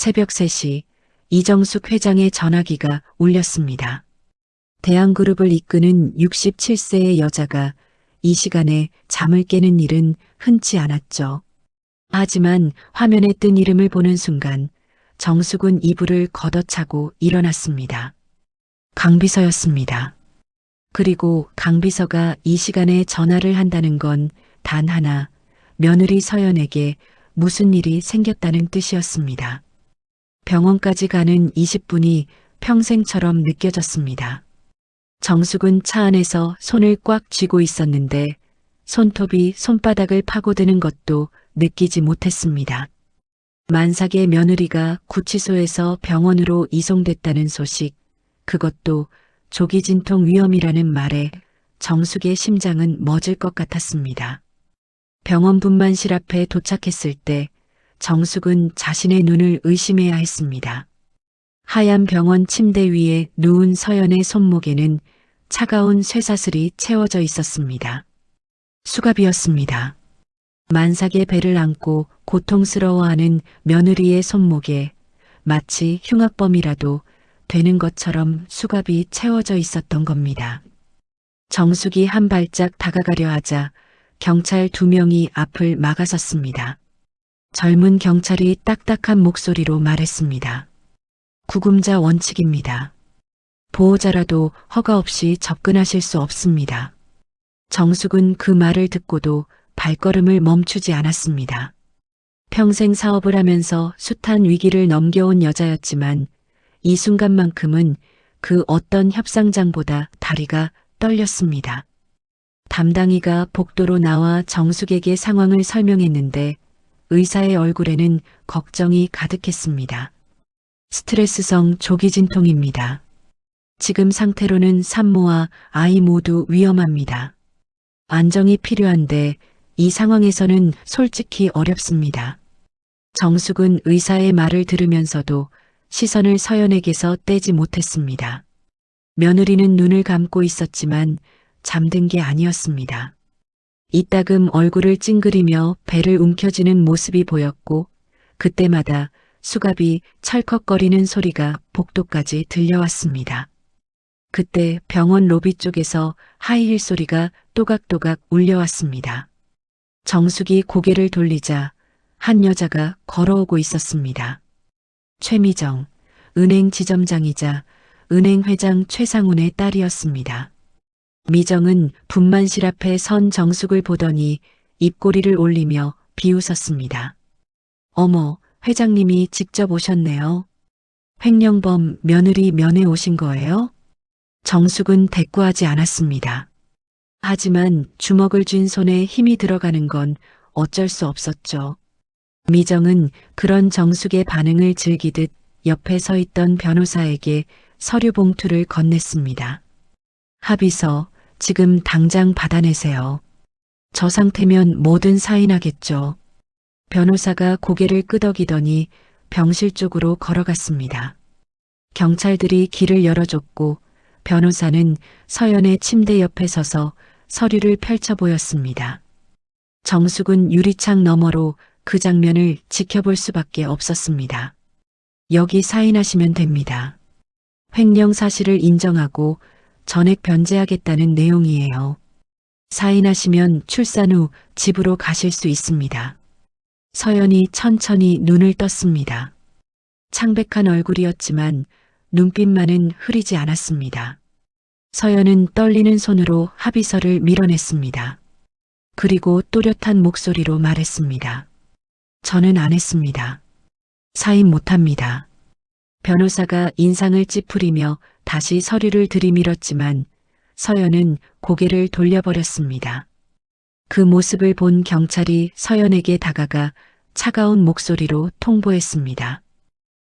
새벽 3시 이정숙 회장의 전화기가 울렸습니다. 대한그룹을 이끄는 67세의 여자가 이 시간에 잠을 깨는 일은 흔치 않았죠. 하지만 화면에 뜬 이름을 보는 순간 정숙은 이불을 걷어차고 일어났습니다. 강비서였습니다. 그리고 강비서가 이 시간에 전화를 한다는 건 단 하나, 며느리 서연에게 무슨 일이 생겼다는 뜻이었습니다. 병원까지 가는 20분이 평생처럼 느껴졌습니다. 정숙은 차 안에서 손을 꽉 쥐고 있었는데 손톱이 손바닥을 파고드는 것도 느끼지 못했습니다. 만삭의 며느리가 구치소에서 병원으로 이송됐다는 소식, 그것도 조기 진통 위험이라는 말에 정숙의 심장은 멎을 것 같았습니다. 병원 분만실 앞에 도착했을 때 정숙은 자신의 눈을 의심해야 했습니다. 하얀 병원 침대 위에 누운 서연의 손목에는 차가운 쇠사슬이 채워져 있었습니다. 수갑이었습니다. 만삭의 배를 안고 고통스러워하는 며느리의 손목에 마치 흉악범이라도 되는 것처럼 수갑이 채워져 있었던 겁니다. 정숙이 한 발짝 다가가려 하자 경찰 2명이 앞을 막아섰습니다. 젊은 경찰이 딱딱한 목소리로 말했습니다. 구금자 원칙입니다. 보호자라도 허가 없이 접근하실 수 없습니다. 정숙은 그 말을 듣고도 발걸음을 멈추지 않았습니다. 평생 사업을 하면서 숱한 위기를 넘겨온 여자였지만 이 순간만큼은 그 어떤 협상장보다 다리가 떨렸습니다. 담당이가 복도로 나와 정숙에게 상황을 설명했는데 의사의 얼굴에는 걱정이 가득했습니다. 스트레스성 조기 진통입니다. 지금 상태로는 산모와 아이 모두 위험합니다. 안정이 필요한데 이 상황에서는 솔직히 어렵습니다. 정숙은 의사의 말을 들으면서도 시선을 서연에게서 떼지 못했습니다. 며느리는 눈을 감고 있었지만 잠든 게 아니었습니다. 이따금 얼굴을 찡그리며 배를 움켜쥐는 모습이 보였고 그때마다 수갑이 철컥거리는 소리가 복도까지 들려왔습니다. 그때 병원 로비 쪽에서 하이힐 소리가 또각또각 울려왔습니다. 정숙이 고개를 돌리자 한 여자가 걸어오고 있었습니다. 최미정, 은행 지점장이자 은행 회장 최상훈의 딸이었습니다. 미정은 분만실 앞에 선 정숙을 보더니 입꼬리를 올리며 비웃었습니다. 어머, 회장님이 직접 오셨네요. 횡령범 며느리 면회 오신 거예요? 정숙은 대꾸하지 않았습니다. 하지만 주먹을 쥔 손에 힘이 들어가는 건 어쩔 수 없었죠. 미정은 그런 정숙의 반응을 즐기듯 옆에 서 있던 변호사에게 서류 봉투를 건넸습니다. 합의서 지금 당장 받아내세요. 저 상태면 뭐든 사인하겠죠. 변호사가 고개를 끄덕이더니 병실 쪽으로 걸어갔습니다. 경찰들이 길을 열어줬고 변호사는 서연의 침대 옆에 서서 서류를 펼쳐 보였습니다. 정숙은 유리창 너머로 그 장면을 지켜볼 수밖에 없었습니다. 여기 사인하시면 됩니다. 횡령 사실을 인정하고 전액 변제하겠다는 내용이에요. 사인하시면 출산 후 집으로 가실 수 있습니다. 서연이 천천히 눈을 떴습니다. 창백한 얼굴이었지만 눈빛만은 흐리지 않았습니다. 서연은 떨리는 손으로 합의서를 밀어냈습니다. 그리고 또렷한 목소리로 말했습니다. 저는 안 했습니다. 사인 못합니다. 변호사가 인상을 찌푸리며 다시 서류를 들이밀었지만 서연은 고개를 돌려버렸습니다. 그 모습을 본 경찰이 서연에게 다가가 차가운 목소리로 통보했습니다.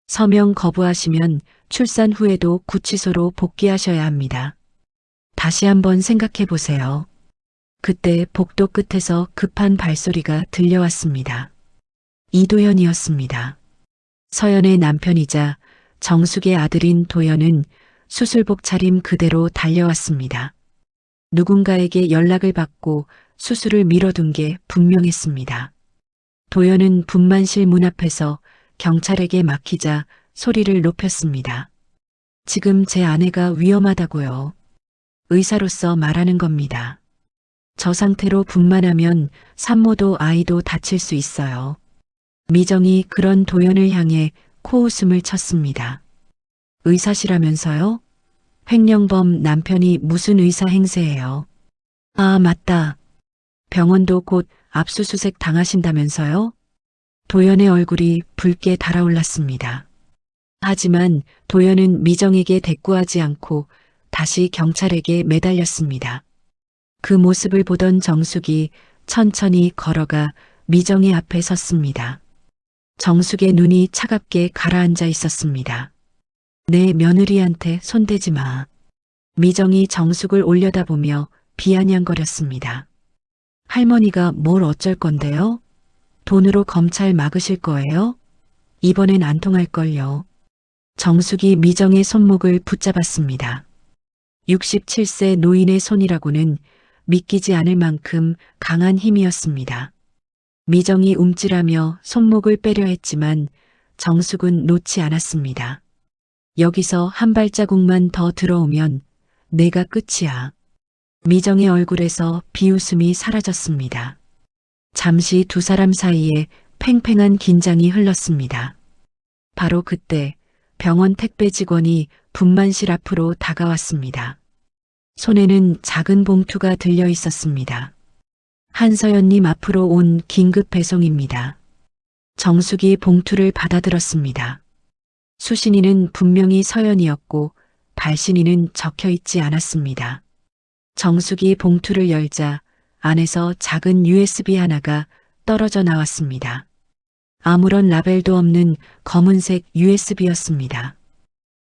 서명 거부하시면 출산 후에도 구치소로 복귀하셔야 합니다. 다시 한번 생각해 보세요. 그때 복도 끝에서 급한 발소리가 들려왔습니다. 이도현이었습니다. 서연의 남편이자 정숙의 아들인 도연은 수술복 차림 그대로 달려왔습니다. 누군가에게 연락을 받고 수술을 미뤄둔 게 분명했습니다. 도연은 분만실 문 앞에서 경찰에게 막히자 소리를 높였습니다. 지금 제 아내가 위험하다고요. 의사로서 말하는 겁니다. 저 상태로 분만하면 산모도 아이도 다칠 수 있어요. 미정이 그런 도연을 향해 코웃음을 쳤습니다. 의사시라면서요? 횡령범 남편이 무슨 의사 행세예요? 아, 맞다. 병원도 곧 압수수색 당하신다면서요? 도연의 얼굴이 붉게 달아올랐습니다. 하지만 도연은 미정에게 대꾸하지 않고 다시 경찰에게 매달렸습니다. 그 모습을 보던 정숙이 천천히 걸어가 미정의 앞에 섰습니다. 정숙의 눈이 차갑게 가라앉아 있었습니다. 내 며느리한테 손대지 마. 미정이 정숙을 올려다보며 비아냥거렸습니다. 할머니가 뭘 어쩔 건데요? 돈으로 검찰 막으실 거예요? 이번엔 안 통할걸요. 정숙이 미정의 손목을 붙잡았습니다. 67세 노인의 손이라고는 믿기지 않을 만큼 강한 힘이었습니다. 미정이 움찔하며 손목을 빼려 했지만 정숙은 놓지 않았습니다. 여기서 한 발자국만 더 들어오면 내가 끝이야. 미정의 얼굴에서 비웃음이 사라졌습니다. 잠시 두 사람 사이에 팽팽한 긴장이 흘렀습니다. 바로 그때 병원 택배 직원이 분만실 앞으로 다가왔습니다. 손에는 작은 봉투가 들려 있었습니다. 한서연님 앞으로 온 긴급 배송입니다. 정숙이 봉투를 받아들었습니다. 수신인은 분명히 서연이었고 발신인은 적혀 있지 않았습니다. 정숙이 봉투를 열자 안에서 작은 USB 하나가 떨어져 나왔습니다. 아무런 라벨도 없는 검은색 USB였습니다.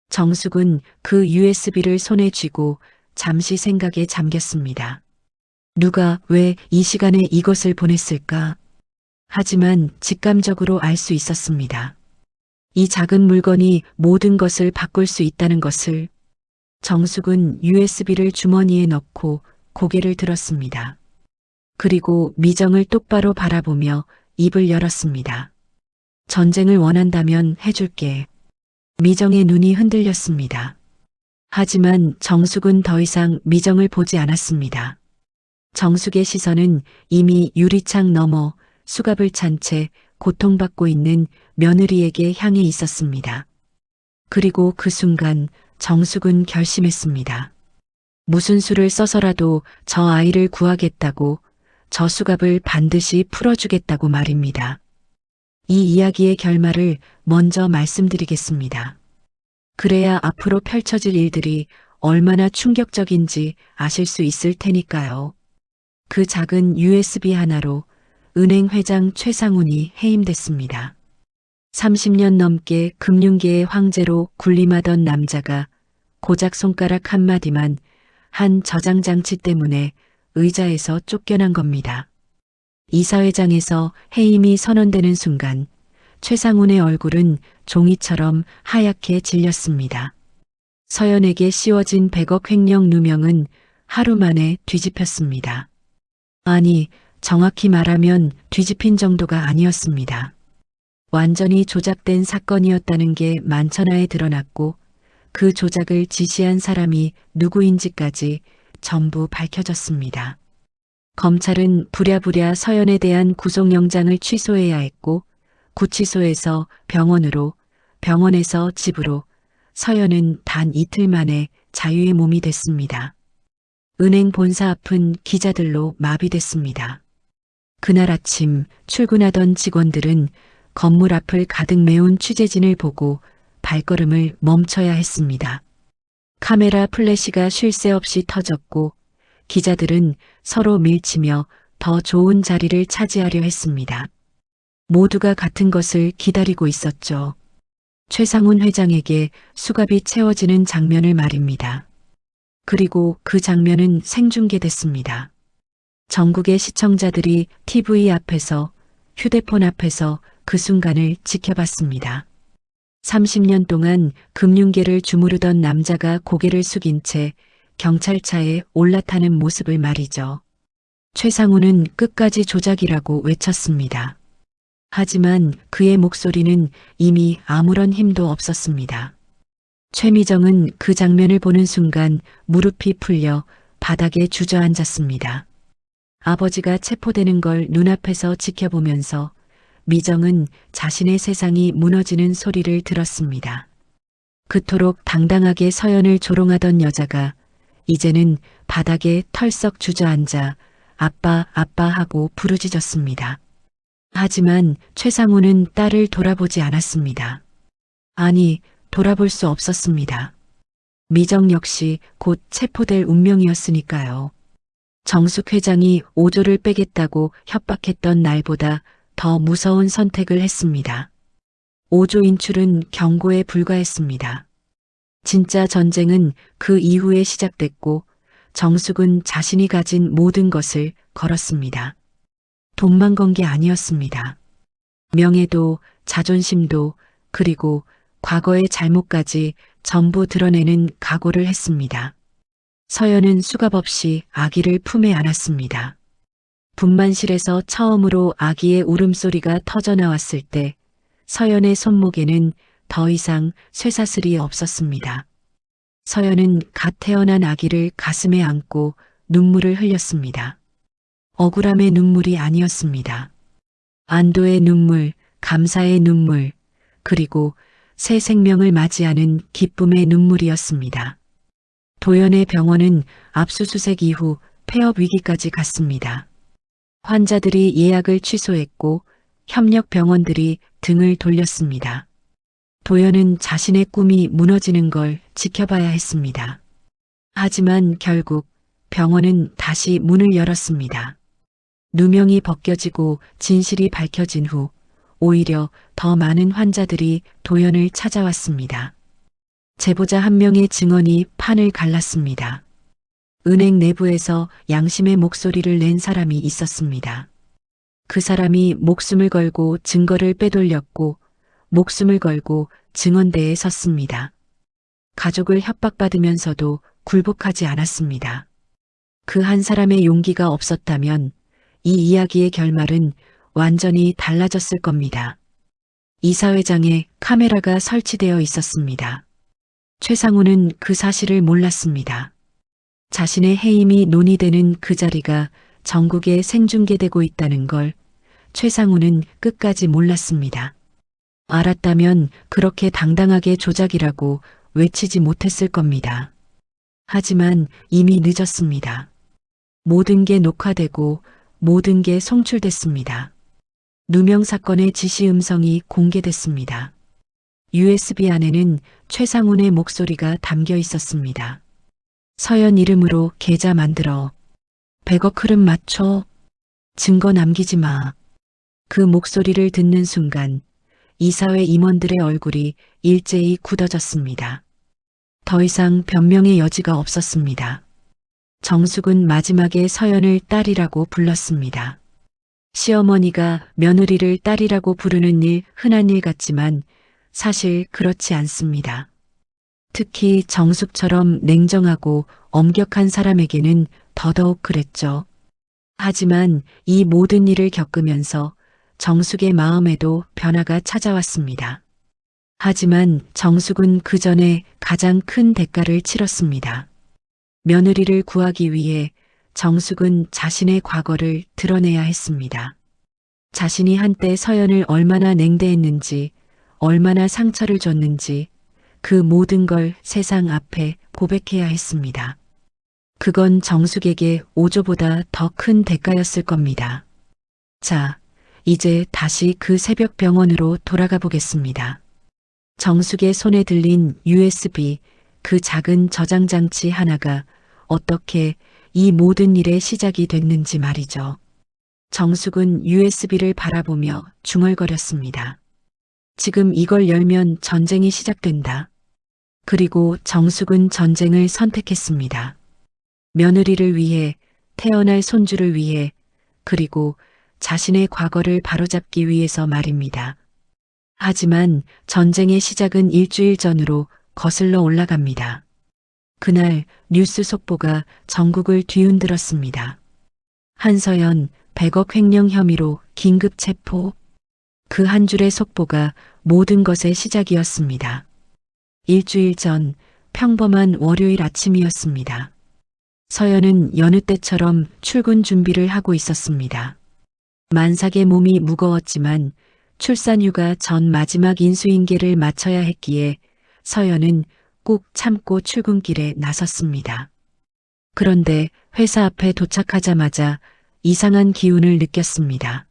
정숙은 그 USB를 손에 쥐고 잠시 생각에 잠겼습니다. 누가 왜 이 시간에 이것을 보냈을까? 하지만 직감적으로 알 수 있었습니다. 이 작은 물건이 모든 것을 바꿀 수 있다는 것을. 정숙은 USB를 주머니에 넣고 고개를 들었습니다. 그리고 미정을 똑바로 바라보며 입을 열었습니다. 전쟁을 원한다면 해줄게. 미정의 눈이 흔들렸습니다. 하지만 정숙은 더 이상 미정을 보지 않았습니다. 정숙의 시선은 이미 유리창 너머 수갑을 찬 채 고통받고 있는 며느리에게 향해 있었습니다. 그리고 그 순간 정숙은 결심했습니다. 무슨 수를 써서라도 저 아이를 구하겠다고, 저 수갑을 반드시 풀어주겠다고 말입니다. 이 이야기의 결말을 먼저 말씀드리겠습니다. 그래야 앞으로 펼쳐질 일들이 얼마나 충격적인지 아실 수 있을 테니까요. 그 작은 USB 하나로 은행 회장 최상훈이 해임됐습니다. 30년 넘게 금융계의 황제로 군림하던 남자가 고작 손가락 한마디만 한 저장 장치 때문에 의자에서 쫓겨난 겁니다. 이사회장에서 해임이 선언되는 순간 최상훈의 얼굴은 종이처럼 하얗게 질렸습니다. 서연에게 씌워진 100억 횡령 누명은 하루 만에 뒤집혔습니다. 아니, 정확히 말하면 뒤집힌 정도가 아니었습니다. 완전히 조작된 사건이었다는 게 만천하에 드러났고 그 조작을 지시한 사람이 누구인지까지 전부 밝혀졌습니다. 검찰은 부랴부랴 서연에 대한 구속영장을 취소해야 했고 구치소에서 병원으로, 병원에서 집으로 서연은 단 이틀 만에 자유의 몸이 됐습니다. 은행 본사 앞은 기자들로 마비됐습니다. 그날 아침 출근하던 직원들은 건물 앞을 가득 메운 취재진을 보고 발걸음을 멈춰야 했습니다. 카메라 플래시가 쉴 새 없이 터졌고 기자들은 서로 밀치며 더 좋은 자리를 차지하려 했습니다. 모두가 같은 것을 기다리고 있었죠. 최상훈 회장에게 수갑이 채워지는 장면을 말입니다. 그리고 그 장면은 생중계됐습니다. 전국의 시청자들이 TV 앞에서, 휴대폰 앞에서 그 순간을 지켜봤습니다. 30년 동안 금융계를 주무르던 남자가 고개를 숙인 채 경찰차에 올라타는 모습을 말이죠. 최상훈은 끝까지 조작이라고 외쳤습니다. 하지만 그의 목소리는 이미 아무런 힘도 없었습니다. 최미정은 그 장면을 보는 순간 무릎이 풀려 바닥에 주저앉았습니다. 아버지가 체포되는 걸 눈앞에서 지켜보면서 미정은 자신의 세상이 무너지는 소리를 들었습니다. 그토록 당당하게 서연을 조롱하던 여자가 이제는 바닥에 털썩 주저앉아 아빠, 아빠 하고 부르짖었습니다. 하지만 최상우는 딸을 돌아보지 않았습니다. 아니, 돌아볼 수 없었습니다. 미정 역시 곧 체포될 운명이었으니까요. 정숙 회장이 5조를 빼겠다고 협박했던 날보다 더 무서운 선택을 했습니다. 5조 인출은 경고에 불과했습니다. 진짜 전쟁은 그 이후에 시작됐고 정숙은 자신이 가진 모든 것을 걸었습니다. 돈만 건 게 아니었습니다. 명예도, 자존심도, 그리고 과거의 잘못까지 전부 드러내는 각오를 했습니다. 서연은 수갑 없이 아기를 품에 안았습니다. 분만실에서 처음으로 아기의 울음소리가 터져나왔을 때 서연의 손목에는 더 이상 쇠사슬이 없었습니다. 서연은 갓 태어난 아기를 가슴에 안고 눈물을 흘렸습니다. 억울함의 눈물이 아니었습니다. 안도의 눈물, 감사의 눈물, 그리고 새 생명을 맞이하는 기쁨의 눈물이었습니다. 도연의 병원은 압수수색 이후 폐업 위기까지 갔습니다. 환자들이 예약을 취소했고 협력 병원들이 등을 돌렸습니다. 도연은 자신의 꿈이 무너지는 걸 지켜봐야 했습니다. 하지만 결국 병원은 다시 문을 열었습니다. 누명이 벗겨지고 진실이 밝혀진 후 오히려 더 많은 환자들이 도연을 찾아왔습니다. 제보자 한 명의 증언이 판을 갈랐습니다. 은행 내부에서 양심의 목소리를 낸 사람이 있었습니다. 그 사람이 목숨을 걸고 증거를 빼돌렸고 목숨을 걸고 증언대에 섰습니다. 가족을 협박받으면서도 굴복하지 않았습니다. 그 한 사람의 용기가 없었다면 이 이야기의 결말은 완전히 달라졌을 겁니다. 이사회장에 카메라가 설치되어 있었습니다. 최상우는 그 사실을 몰랐습니다. 자신의 해임이 논의되는 그 자리가 전국에 생중계되고 있다는 걸 최상우는 끝까지 몰랐습니다. 알았다면 그렇게 당당하게 조작이라고 외치지 못했을 겁니다. 하지만 이미 늦었습니다. 모든 게 녹화되고 모든 게 송출됐습니다. 누명 사건의 지시 음성이 공개됐습니다. USB 안에는 최상훈의 목소리가 담겨 있었습니다. 서연 이름으로 계좌 만들어. 100억 흐름 맞춰. 증거 남기지 마. 그 목소리를 듣는 순간 이사회 임원들의 얼굴이 일제히 굳어졌습니다. 더 이상 변명의 여지가 없었습니다. 정숙은 마지막에 서연을 딸이라고 불렀습니다. 시어머니가 며느리를 딸이라고 부르는 일 흔한 일 같지만 사실 그렇지 않습니다. 특히 정숙처럼 냉정하고 엄격한 사람에게는 더더욱 그랬죠. 하지만 이 모든 일을 겪으면서 정숙의 마음에도 변화가 찾아왔습니다. 하지만 정숙은 그 전에 가장 큰 대가를 치렀습니다. 며느리를 구하기 위해 정숙은 자신의 과거를 드러내야 했습니다. 자신이 한때 서연을 얼마나 냉대했는지, 얼마나 상처를 줬는지 그 모든 걸 세상 앞에 고백해야 했습니다. 그건 정숙에게 5조보다 더 큰 대가였을 겁니다. 자, 이제 다시 그 새벽 병원으로 돌아가 보겠습니다. 정숙의 손에 들린 USB, 그 작은 저장 장치 하나가 어떻게 이 모든 일의 시작이 됐는지 말이죠. 정숙은 USB를 바라보며 중얼거렸습니다. 지금 이걸 열면 전쟁이 시작된다. 그리고 정숙은 전쟁을 선택했습니다. 며느리를 위해, 태어날 손주를 위해, 그리고 자신의 과거를 바로잡기 위해서 말입니다. 하지만 전쟁의 시작은 일주일 전으로 거슬러 올라갑니다. 그날 뉴스 속보가 전국을 뒤흔들었습니다. 한서연 100억 횡령 혐의로 긴급 체포. 그 한 줄의 속보가 모든 것의 시작이었습니다. 일주일 전 평범한 월요일 아침이었습니다. 서연은 여느 때처럼 출근 준비를 하고 있었습니다. 만삭의 몸이 무거웠지만 출산휴가 전 마지막 인수인계를 마쳐야 했기에 서연은 꾹 참고 출근길에 나섰습니다. 그런데 회사 앞에 도착하자마자 이상한 기운을 느꼈습니다.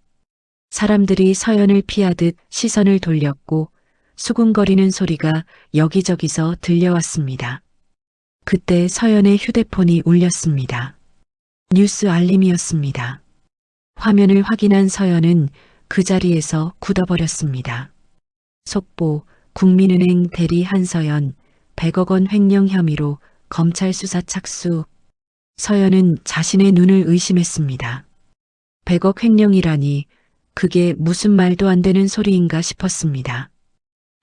사람들이 서연을 피하듯 시선을 돌렸고 수군거리는 소리가 여기저기서 들려왔습니다. 그때 서연의 휴대폰이 울렸습니다. 뉴스 알림이었습니다. 화면을 확인한 서연은 그 자리에서 굳어버렸습니다. 속보, 국민은행 대리 한서연, 100억 원 횡령 혐의로 검찰 수사 착수. 서연은 자신의 눈을 의심했습니다. 100억 횡령이라니 그게 무슨 말도 안 되는 소리인가 싶었습니다.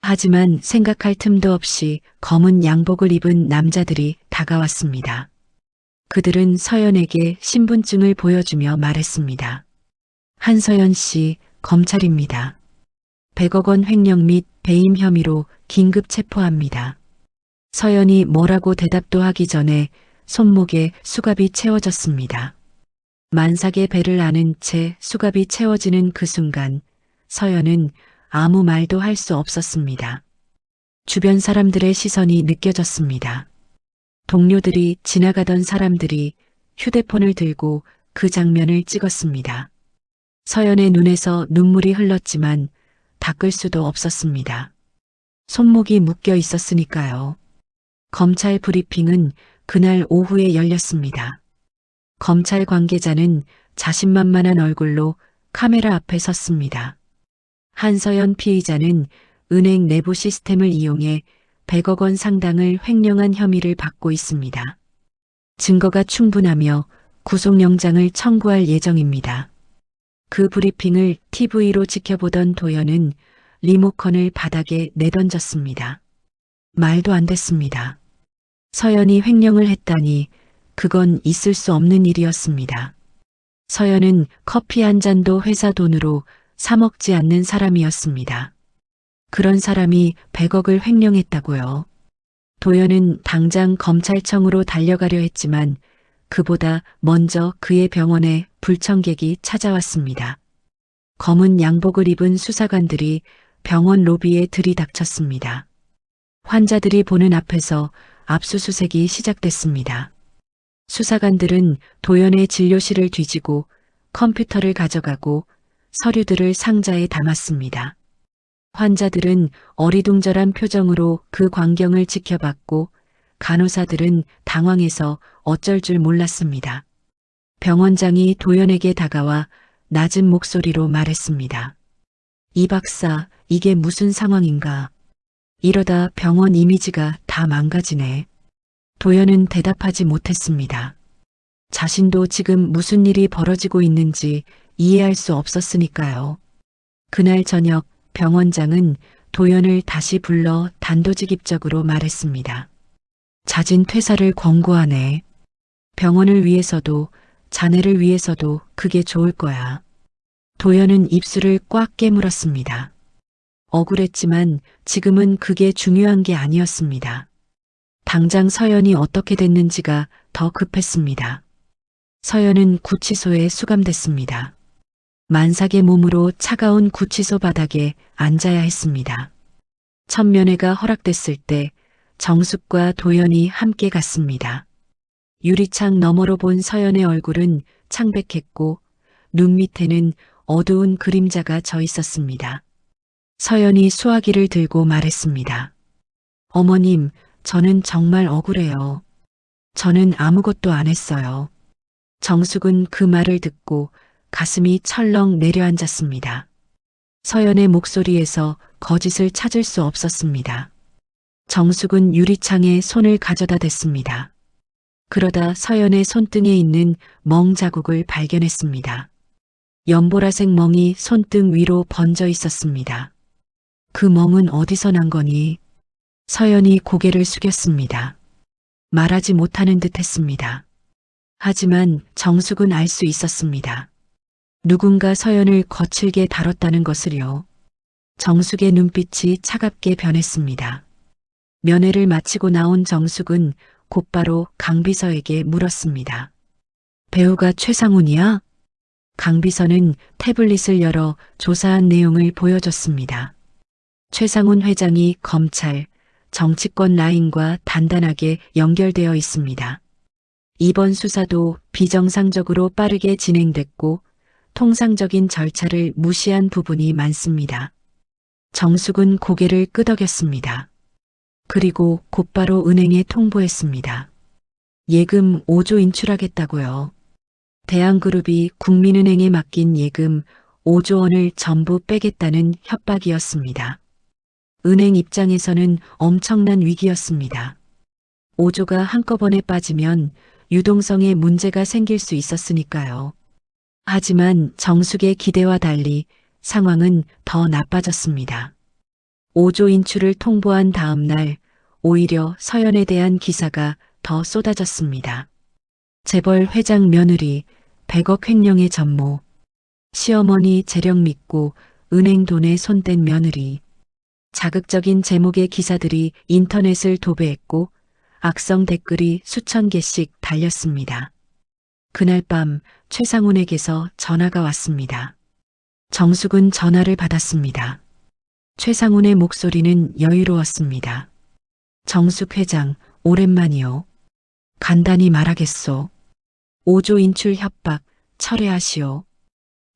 하지만 생각할 틈도 없이 검은 양복을 입은 남자들이 다가왔습니다. 그들은 서연에게 신분증을 보여주며 말했습니다. 한서연 씨, 검찰입니다. 100억 원 횡령 및 배임 혐의로 긴급 체포합니다. 서연이 뭐라고 대답도 하기 전에 손목에 수갑이 채워졌습니다. 만삭의 배를 아는 채 수갑이 채워지는 그 순간 서연은 아무 말도 할 수 없었습니다. 주변 사람들의 시선이 느껴졌습니다. 동료들이, 지나가던 사람들이 휴대폰을 들고 그 장면을 찍었습니다. 서연의 눈에서 눈물이 흘렀지만 닦을 수도 없었습니다. 손목이 묶여 있었으니까요. 검찰 브리핑은 그날 오후에 열렸습니다. 검찰 관계자는 자신만만한 얼굴로 카메라 앞에 섰습니다. 한서연 피의자는 은행 내부 시스템을 이용해 100억 원 상당을 횡령한 혐의를 받고 있습니다. 증거가 충분하며 구속영장을 청구할 예정입니다. 그 브리핑을 TV로 지켜보던 도연은 리모컨을 바닥에 내던졌습니다. 말도 안 됐습니다. 서연이 횡령을 했다니 그건 있을 수 없는 일이었습니다. 서연은 커피 한 잔도 회사 돈으로 사 먹지 않는 사람이었습니다. 그런 사람이 100억을 횡령했다고요. 도연은 당장 검찰청으로 달려가려 했지만 그보다 먼저 그의 병원에 불청객이 찾아왔습니다. 검은 양복을 입은 수사관들이 병원 로비에 들이닥쳤습니다. 환자들이 보는 앞에서 압수수색이 시작됐습니다. 수사관들은 도연의 진료실을 뒤지고 컴퓨터를 가져가고 서류들을 상자에 담았습니다. 환자들은 어리둥절한 표정으로 그 광경을 지켜봤고 간호사들은 당황해서 어쩔 줄 몰랐습니다. 병원장이 도연에게 다가와 낮은 목소리로 말했습니다. 이 박사, 이게 무슨 상황인가? 이러다 병원 이미지가 다 망가지네. 도연은 대답하지 못했습니다. 자신도 지금 무슨 일이 벌어지고 있는지 이해할 수 없었으니까요. 그날 저녁 병원장은 도연을 다시 불러 단도직입적으로 말했습니다. 자진 퇴사를 권고하네. 병원을 위해서도 자네를 위해서도 그게 좋을 거야. 도연은 입술을 꽉 깨물었습니다. 억울했지만 지금은 그게 중요한 게 아니었습니다. 당장 서연이 어떻게 됐는지가 더 급했습니다. 서연은 구치소에 수감됐습니다. 만삭의 몸으로 차가운 구치소 바닥에 앉아야 했습니다. 첫 면회가 허락됐을 때 정숙과 도연이 함께 갔습니다. 유리창 너머로 본 서연의 얼굴은 창백했고 눈 밑에는 어두운 그림자가 져 있었습니다. 서연이 수화기를 들고 말했습니다. 어머님, 저는 정말 억울해요. 저는 아무것도 안 했어요. 정숙은 그 말을 듣고 가슴이 철렁 내려앉았습니다. 서연의 목소리에서 거짓을 찾을 수 없었습니다. 정숙은 유리창에 손을 가져다 댔습니다. 그러다 서연의 손등에 있는 멍 자국을 발견했습니다. 연보라색 멍이 손등 위로 번져 있었습니다. 그 멍은 어디서 난 거니? 서연이 고개를 숙였습니다. 말하지 못하는 듯 했습니다. 하지만 정숙은 알 수 있었습니다. 누군가 서연을 거칠게 다뤘다는 것을요. 정숙의 눈빛이 차갑게 변했습니다. 면회를 마치고 나온 정숙은 곧바로 강비서에게 물었습니다. 배우가 최상훈이야? 강비서는 태블릿을 열어 조사한 내용을 보여줬습니다. 최상훈 회장이 검찰, 정치권 라인과 단단하게 연결되어 있습니다. 이번 수사도 비정상적으로 빠르게 진행됐고 통상적인 절차를 무시한 부분이 많습니다. 정숙은 고개를 끄덕였습니다. 그리고 곧바로 은행에 통보했습니다. 예금 5조 인출하겠다고요. 대한그룹이 국민은행에 맡긴 예금 5조 원을 전부 빼겠다는 협박이었습니다. 은행 입장에서는 엄청난 위기였습니다. 5조가 한꺼번에 빠지면 유동성에 문제가 생길 수 있었으니까요. 하지만 정숙의 기대와 달리 상황은 더 나빠졌습니다. 5조 인출을 통보한 다음 날 오히려 서연에 대한 기사가 더 쏟아졌습니다. 재벌 회장 며느리 100억 횡령의 전모, 시어머니 재력 믿고 은행 돈에 손댄 며느리, 자극적인 제목의 기사들이 인터넷을 도배했고 악성 댓글이 수천 개씩 달렸습니다. 그날 밤 최상훈에게서 전화가 왔습니다. 정숙은 전화를 받았습니다. 최상훈의 목소리는 여유로웠습니다. 정숙 회장, 오랜만이요. 간단히 말하겠소. 5조 인출 협박 철회하시오.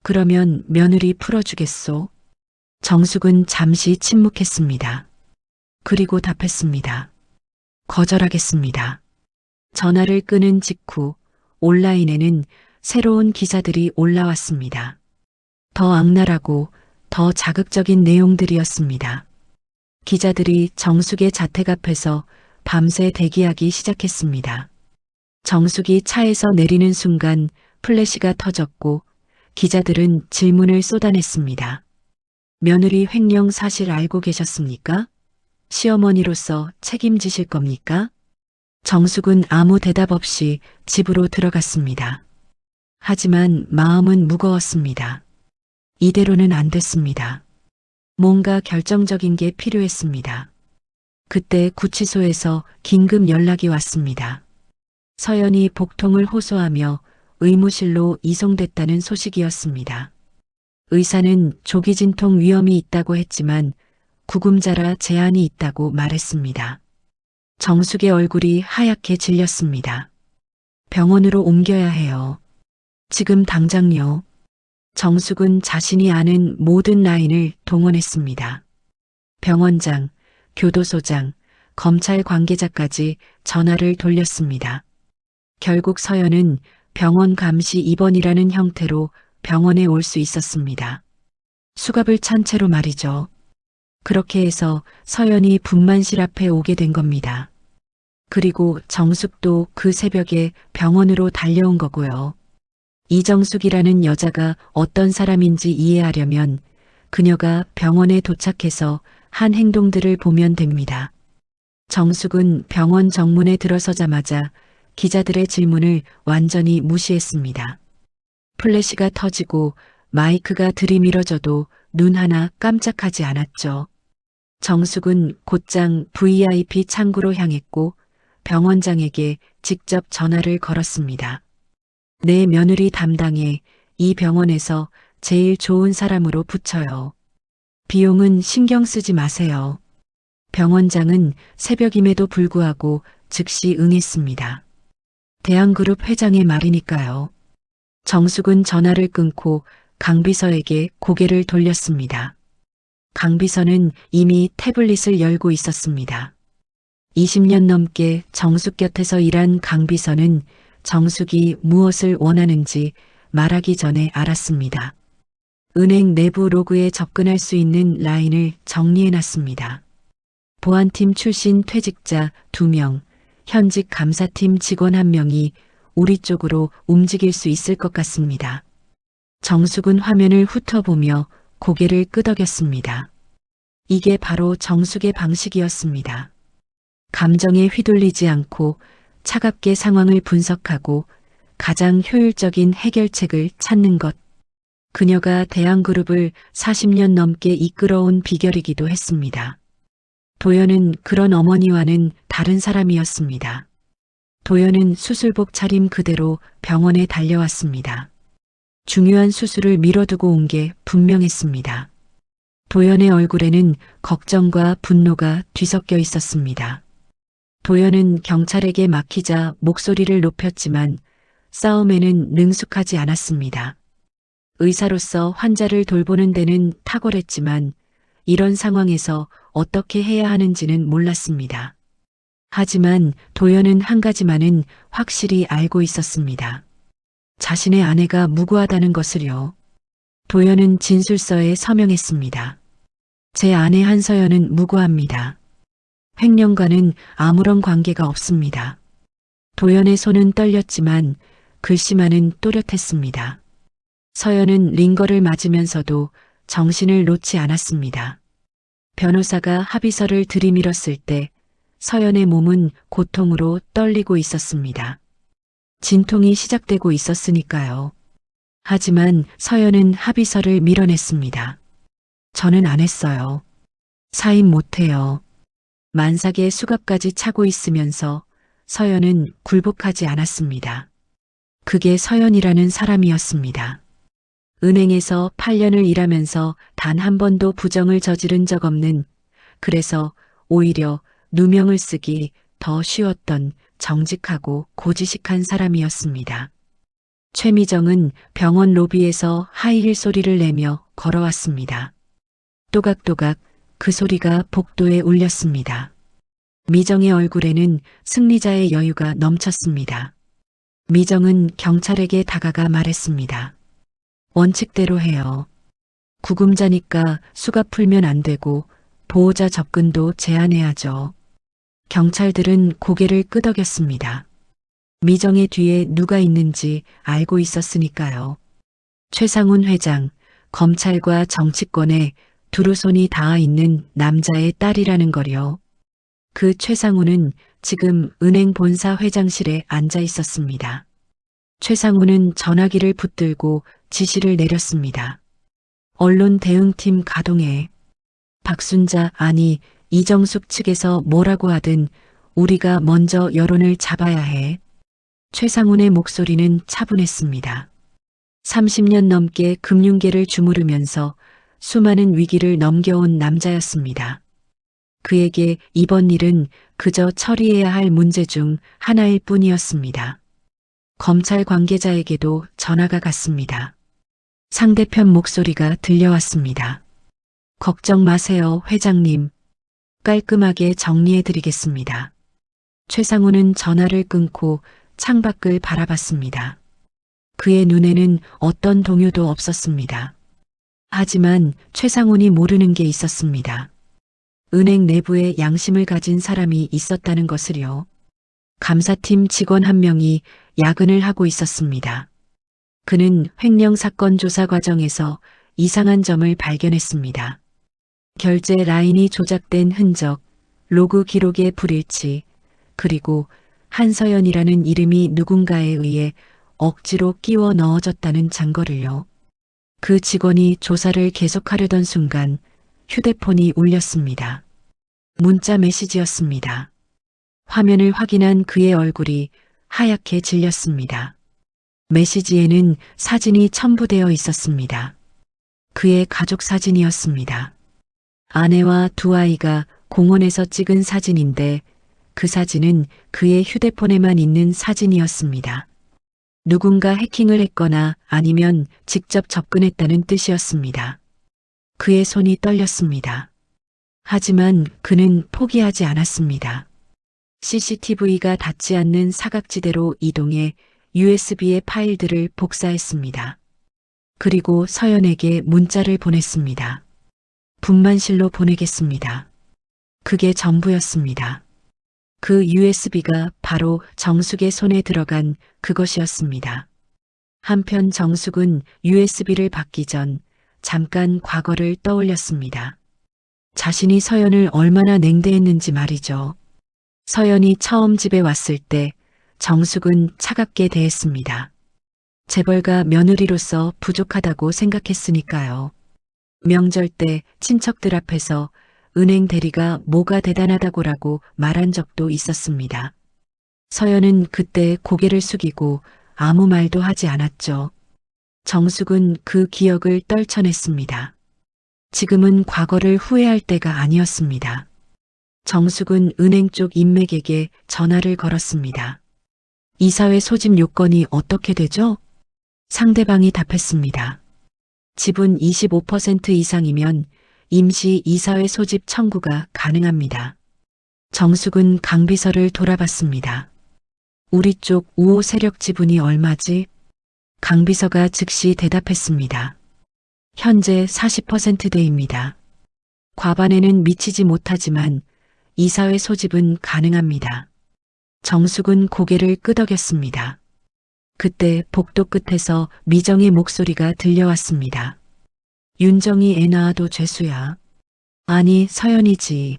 그러면 며느리 풀어주겠소. 정숙은 잠시 침묵했습니다. 그리고 답했습니다. 거절하겠습니다. 전화를 끊은 직후 온라인에는 새로운 기사들이 올라왔습니다. 더 악랄하고 더 자극적인 내용들이었습니다. 기자들이 정숙의 자택 앞에서 밤새 대기하기 시작했습니다. 정숙이 차에서 내리는 순간 플래시가 터졌고 기자들은 질문을 쏟아냈습니다. 며느리 횡령 사실 알고 계셨습니까? 시어머니로서 책임지실 겁니까? 정숙은 아무 대답 없이 집으로 들어갔습니다. 하지만 마음은 무거웠습니다. 이대로는 안 됐습니다. 뭔가 결정적인 게 필요했습니다. 그때 구치소에서 긴급 연락이 왔습니다. 서연이 복통을 호소하며 의무실로 이송됐다는 소식이었습니다. 의사는 조기 진통 위험이 있다고 했지만 구금자라 제한이 있다고 말했습니다. 정숙의 얼굴이 하얗게 질렸습니다. 병원으로 옮겨야 해요. 지금 당장요. 정숙은 자신이 아는 모든 라인을 동원했습니다. 병원장, 교도소장, 검찰 관계자까지 전화를 돌렸습니다. 결국 서연은 병원 감시 입원이라는 형태로 병원에 올 수 있었습니다. 수갑을 찬 채로 말이죠. 그렇게 해서 서연이 분만실 앞에 오게 된 겁니다. 그리고 정숙도 그 새벽에 병원으로 달려온 거고요. 이정숙이라는 여자가 어떤 사람인지 이해하려면 그녀가 병원에 도착해서 한 행동들을 보면 됩니다. 정숙은 병원 정문에 들어서자마자 기자들의 질문을 완전히 무시했습니다. 플래시가 터지고 마이크가 들이밀어져도 눈 하나 깜짝하지 않았죠. 정숙은 곧장 VIP 창구로 향했고 병원장에게 직접 전화를 걸었습니다. 내 며느리 담당에 이 병원에서 제일 좋은 사람으로 붙여요. 비용은 신경 쓰지 마세요. 병원장은 새벽임에도 불구하고 즉시 응했습니다. 대한그룹 회장의 말이니까요. 정숙은 전화를 끊고 강비서에게 고개를 돌렸습니다. 강비서는 이미 태블릿을 열고 있었습니다. 20년 넘게 정숙 곁에서 일한 강비서는 정숙이 무엇을 원하는지 말하기 전에 알았습니다. 은행 내부 로그에 접근할 수 있는 라인을 정리해놨습니다. 보안팀 출신 퇴직자 2명, 현직 감사팀 직원 1명이 우리 쪽으로 움직일 수 있을 것 같습니다. 정숙은 화면을 훑어보며 고개를 끄덕였습니다. 이게 바로 정숙의 방식이었습니다. 감정에 휘둘리지 않고 차갑게 상황을 분석하고 가장 효율적인 해결책을 찾는 것. 그녀가 대한그룹을 40년 넘게 이끌어온 비결이기도 했습니다. 도연은 그런 어머니와는 다른 사람이었습니다. 도연은 수술복 차림 그대로 병원에 달려왔습니다. 중요한 수술을 미뤄두고 온 게 분명했습니다. 도연의 얼굴에는 걱정과 분노가 뒤섞여 있었습니다. 도연은 경찰에게 막히자 목소리를 높였지만 싸움에는 능숙하지 않았습니다. 의사로서 환자를 돌보는 데는 탁월했지만 이런 상황에서 어떻게 해야 하는지는 몰랐습니다. 하지만 도연은 한 가지만은 확실히 알고 있었습니다. 자신의 아내가 무고하다는 것을요. 도연은 진술서에 서명했습니다. 제 아내 한서연은 무고합니다. 횡령과는 아무런 관계가 없습니다. 도연의 손은 떨렸지만 글씨만은 또렷했습니다. 서연은 링거를 맞으면서도 정신을 놓지 않았습니다. 변호사가 합의서를 들이밀었을 때 서연의 몸은 고통으로 떨리고 있었습니다. 진통이 시작되고 있었으니까요. 하지만 서연은 합의서를 밀어냈습니다. 저는 안 했어요. 사인 못해요. 만삭의 수갑까지 차고 있으면서 서연은 굴복하지 않았습니다. 그게 서연이라는 사람이었습니다. 은행에서 8년을 일하면서 단 한 번도 부정을 저지른 적 없는, 그래서 오히려 누명을 쓰기 더 쉬웠던 정직하고 고지식한 사람이었습니다. 최미정은 병원 로비에서 하이힐 소리를 내며 걸어왔습니다. 또각또각 그 소리가 복도에 울렸습니다. 미정의 얼굴에는 승리자의 여유가 넘쳤습니다. 미정은 경찰에게 다가가 말했습니다. 원칙대로 해요. 구금자니까 수갑 풀면 안 되고 보호자 접근도 제한해야죠. 경찰들은 고개를 끄덕였습니다. 미정의 뒤에 누가 있는지 알고 있었으니까요. 최상훈 회장, 검찰과 정치권에 두루 손이 닿아 있는 남자의 딸이라는 거요. 그 최상훈은 지금 은행 본사 회장실에 앉아 있었습니다. 최상훈은 전화기를 붙들고 지시를 내렸습니다. 언론 대응팀 가동해. 박순자 아니 이정숙 측에서 뭐라고 하든 우리가 먼저 여론을 잡아야 해. 최상훈의 목소리는 차분했습니다. 30년 넘게 금융계를 주무르면서 수많은 위기를 넘겨온 남자였습니다. 그에게 이번 일은 그저 처리해야 할 문제 중 하나일 뿐이었습니다. 검찰 관계자에게도 전화가 갔습니다. 상대편 목소리가 들려왔습니다. 걱정 마세요, 회장님. 깔끔하게 정리해드리겠습니다. 최상훈은 전화를 끊고 창밖을 바라봤습니다. 그의 눈에는 어떤 동요도 없었습니다. 하지만 최상훈이 모르는 게 있었습니다. 은행 내부에 양심을 가진 사람이 있었다는 것을요. 감사팀 직원 한 명이 야근을 하고 있었습니다. 그는 횡령 사건 조사 과정에서 이상한 점을 발견했습니다. 결제 라인이 조작된 흔적, 로그 기록의 불일치, 그리고 한서연이라는 이름이 누군가에 의해 억지로 끼워 넣어졌다는 증거를요. 그 직원이 조사를 계속하려던 순간 휴대폰이 울렸습니다. 문자 메시지였습니다. 화면을 확인한 그의 얼굴이 하얗게 질렸습니다. 메시지에는 사진이 첨부되어 있었습니다. 그의 가족 사진이었습니다. 아내와 두 아이가 공원에서 찍은 사진인데 그 사진은 그의 휴대폰에만 있는 사진이었습니다. 누군가 해킹을 했거나 아니면 직접 접근했다는 뜻이었습니다. 그의 손이 떨렸습니다. 하지만 그는 포기하지 않았습니다. CCTV가 닿지 않는 사각지대로 이동해 USB의 파일들을 복사했습니다. 그리고 서연에게 문자를 보냈습니다. 분만실로 보내겠습니다. 그게 전부였습니다. 그 USB가 바로 정숙의 손에 들어간 그것이었습니다. 한편 정숙은 USB를 받기 전 잠깐 과거를 떠올렸습니다. 자신이 서연을 얼마나 냉대했는지 말이죠. 서연이 처음 집에 왔을 때 정숙은 차갑게 대했습니다. 재벌가 며느리로서 부족하다고 생각했으니까요. 명절 때 친척들 앞에서 은행 대리가 뭐가 대단하다고라고 말한 적도 있었습니다. 서연은 그때 고개를 숙이고 아무 말도 하지 않았죠. 정숙은 그 기억을 떨쳐냈습니다. 지금은 과거를 후회할 때가 아니었습니다. 정숙은 은행 쪽 인맥에게 전화를 걸었습니다. 이사회 소집 요건이 어떻게 되죠? 상대방이 답했습니다. 지분 25% 이상이면 임시 이사회 소집 청구가 가능합니다. 정숙은 강비서를 돌아봤습니다. 우리 쪽 우호 세력 지분이 얼마지? 강비서가 즉시 대답했습니다. 현재 40%대입니다. 과반에는 미치지 못하지만 이사회 소집은 가능합니다. 정숙은 고개를 끄덕였습니다. 그때 복도 끝에서 미정의 목소리가 들려왔습니다. 윤정이 애 낳아도 죄수야. 아니, 서연이지.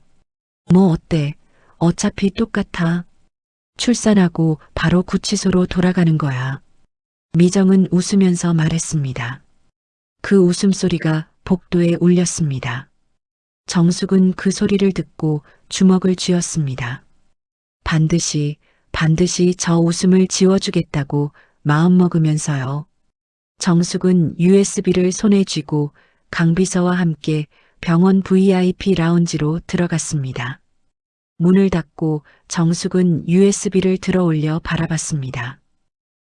뭐 어때? 어차피 똑같아. 출산하고 바로 구치소로 돌아가는 거야. 미정은 웃으면서 말했습니다. 그 웃음소리가 복도에 울렸습니다. 정숙은 그 소리를 듣고 주먹을 쥐었습니다. 반드시 저 웃음을 지워주겠다고 마음먹으면서요. 정숙은 USB를 손에 쥐고 강비서와 함께 병원 VIP 라운지로 들어갔습니다. 문을 닫고 정숙은 USB를 들어 올려 바라봤습니다.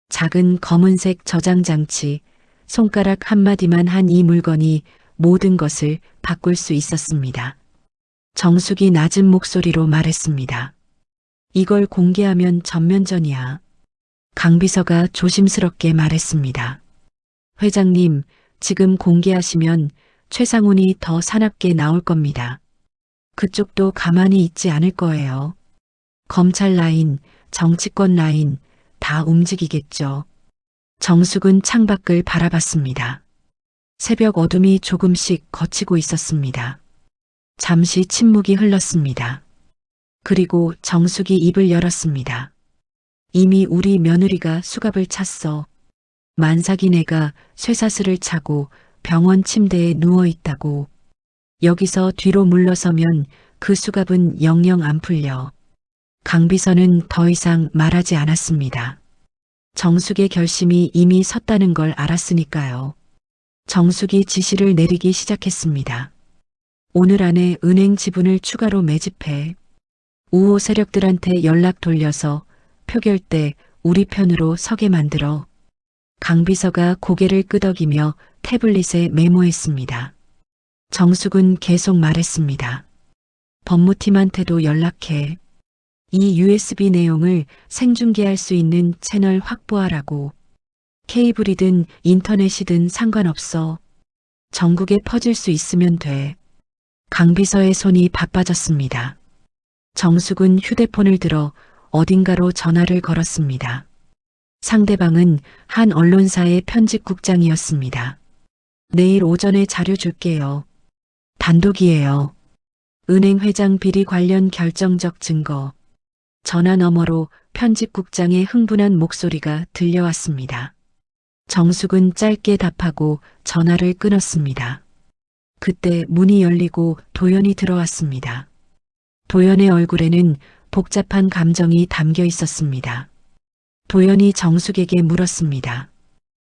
작은 검은색 저장 장치, 손가락 한마디만 한 이 물건이 모든 것을 바꿀 수 있었습니다. 정숙이 낮은 목소리로 말했습니다. 이걸 공개하면 전면전이야. 강비서가 조심스럽게 말했습니다. 회장님, 지금 공개하시면 최상훈이 더 사납게 나올 겁니다. 그쪽도 가만히 있지 않을 거예요. 검찰 라인, 정치권 라인 다 움직이겠죠. 정숙은 창밖을 바라봤습니다. 새벽 어둠이 조금씩 걷히고 있었습니다. 잠시 침묵이 흘렀습니다. 그리고 정숙이 입을 열었습니다. 이미 우리 며느리가 수갑을 찼어. 만삭이네가 쇠사슬을 차고 병원 침대에 누워 있다고. 여기서 뒤로 물러서면 그 수갑은 영영 안 풀려. 강비서는 더 이상 말하지 않았습니다. 정숙의 결심이 이미 섰다는 걸 알았으니까요. 정숙이 지시를 내리기 시작했습니다. 오늘 안에 은행 지분을 추가로 매집해. 우호 세력들한테 연락 돌려서 표결 때 우리 편으로 서게 만들어. 강비서가 고개를 끄덕이며 태블릿에 메모했습니다. 정숙은 계속 말했습니다. 법무팀한테도 연락해. 이 USB 내용을 생중계할 수 있는 채널 확보하라고. 케이블이든 인터넷이든 상관없어. 전국에 퍼질 수 있으면 돼. 강비서의 손이 바빠졌습니다. 정숙은 휴대폰을 들어 어딘가로 전화를 걸었습니다. 상대방은 한 언론사의 편집국장이었습니다. 내일 오전에 자료 줄게요. 단독이에요. 은행 회장 비리 관련 결정적 증거. 전화 너머로 편집국장의 흥분한 목소리가 들려왔습니다. 정숙은 짧게 답하고 전화를 끊었습니다. 그때 문이 열리고 도연이 들어왔습니다. 도연의 얼굴에는 복잡한 감정이 담겨 있었습니다. 도연이 정숙에게 물었습니다.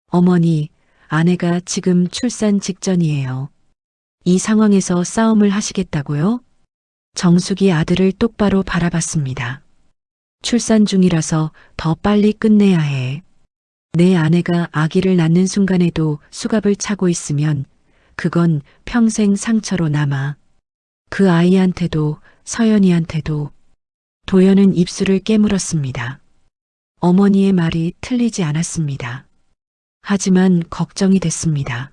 어머니, 아내가 지금 출산 직전이에요. 이 상황에서 싸움을 하시겠다고요? 정숙이 아들을 똑바로 바라봤습니다. 출산 중이라서 더 빨리 끝내야 해. 내 아내가 아기를 낳는 순간에도 수갑을 차고 있으면 그건 평생 상처로 남아. 그 아이한테도 서연이한테도. 도연은 입술을 깨물었습니다. 어머니의 말이 틀리지 않았습니다. 하지만 걱정이 됐습니다.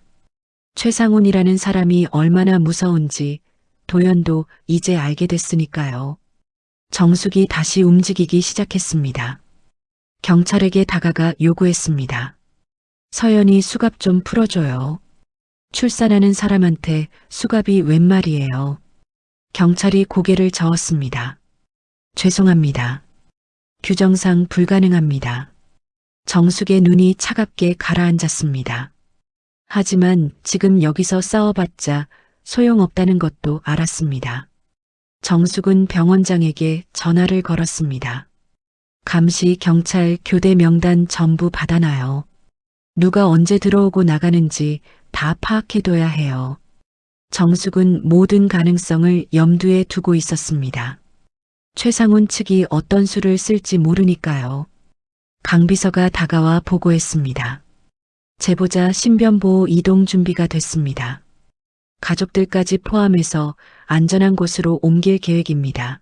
최상훈이라는 사람이 얼마나 무서운지 도연도 이제 알게 됐으니까요. 정숙이 다시 움직이기 시작했습니다. 경찰에게 다가가 요구했습니다. 서연이 수갑 좀 풀어줘요. 출산하는 사람한테 수갑이 웬 말이에요. 경찰이 고개를 저었습니다. 죄송합니다. 규정상 불가능합니다. 정숙의 눈이 차갑게 가라앉았습니다. 하지만 지금 여기서 싸워봤자 소용없다는 것도 알았습니다. 정숙은 병원장에게 전화를 걸었습니다. 감시, 경찰, 교대 명단 전부 받아놔요. 누가 언제 들어오고 나가는지 다 파악해둬야 해요. 정숙은 모든 가능성을 염두에 두고 있었습니다. 최상훈 측이 어떤 수를 쓸지 모르니까요. 강 비서가 다가와 보고했습니다. 제보자 신변보호 이동 준비가 됐습니다. 가족들까지 포함해서 안전한 곳으로 옮길 계획입니다.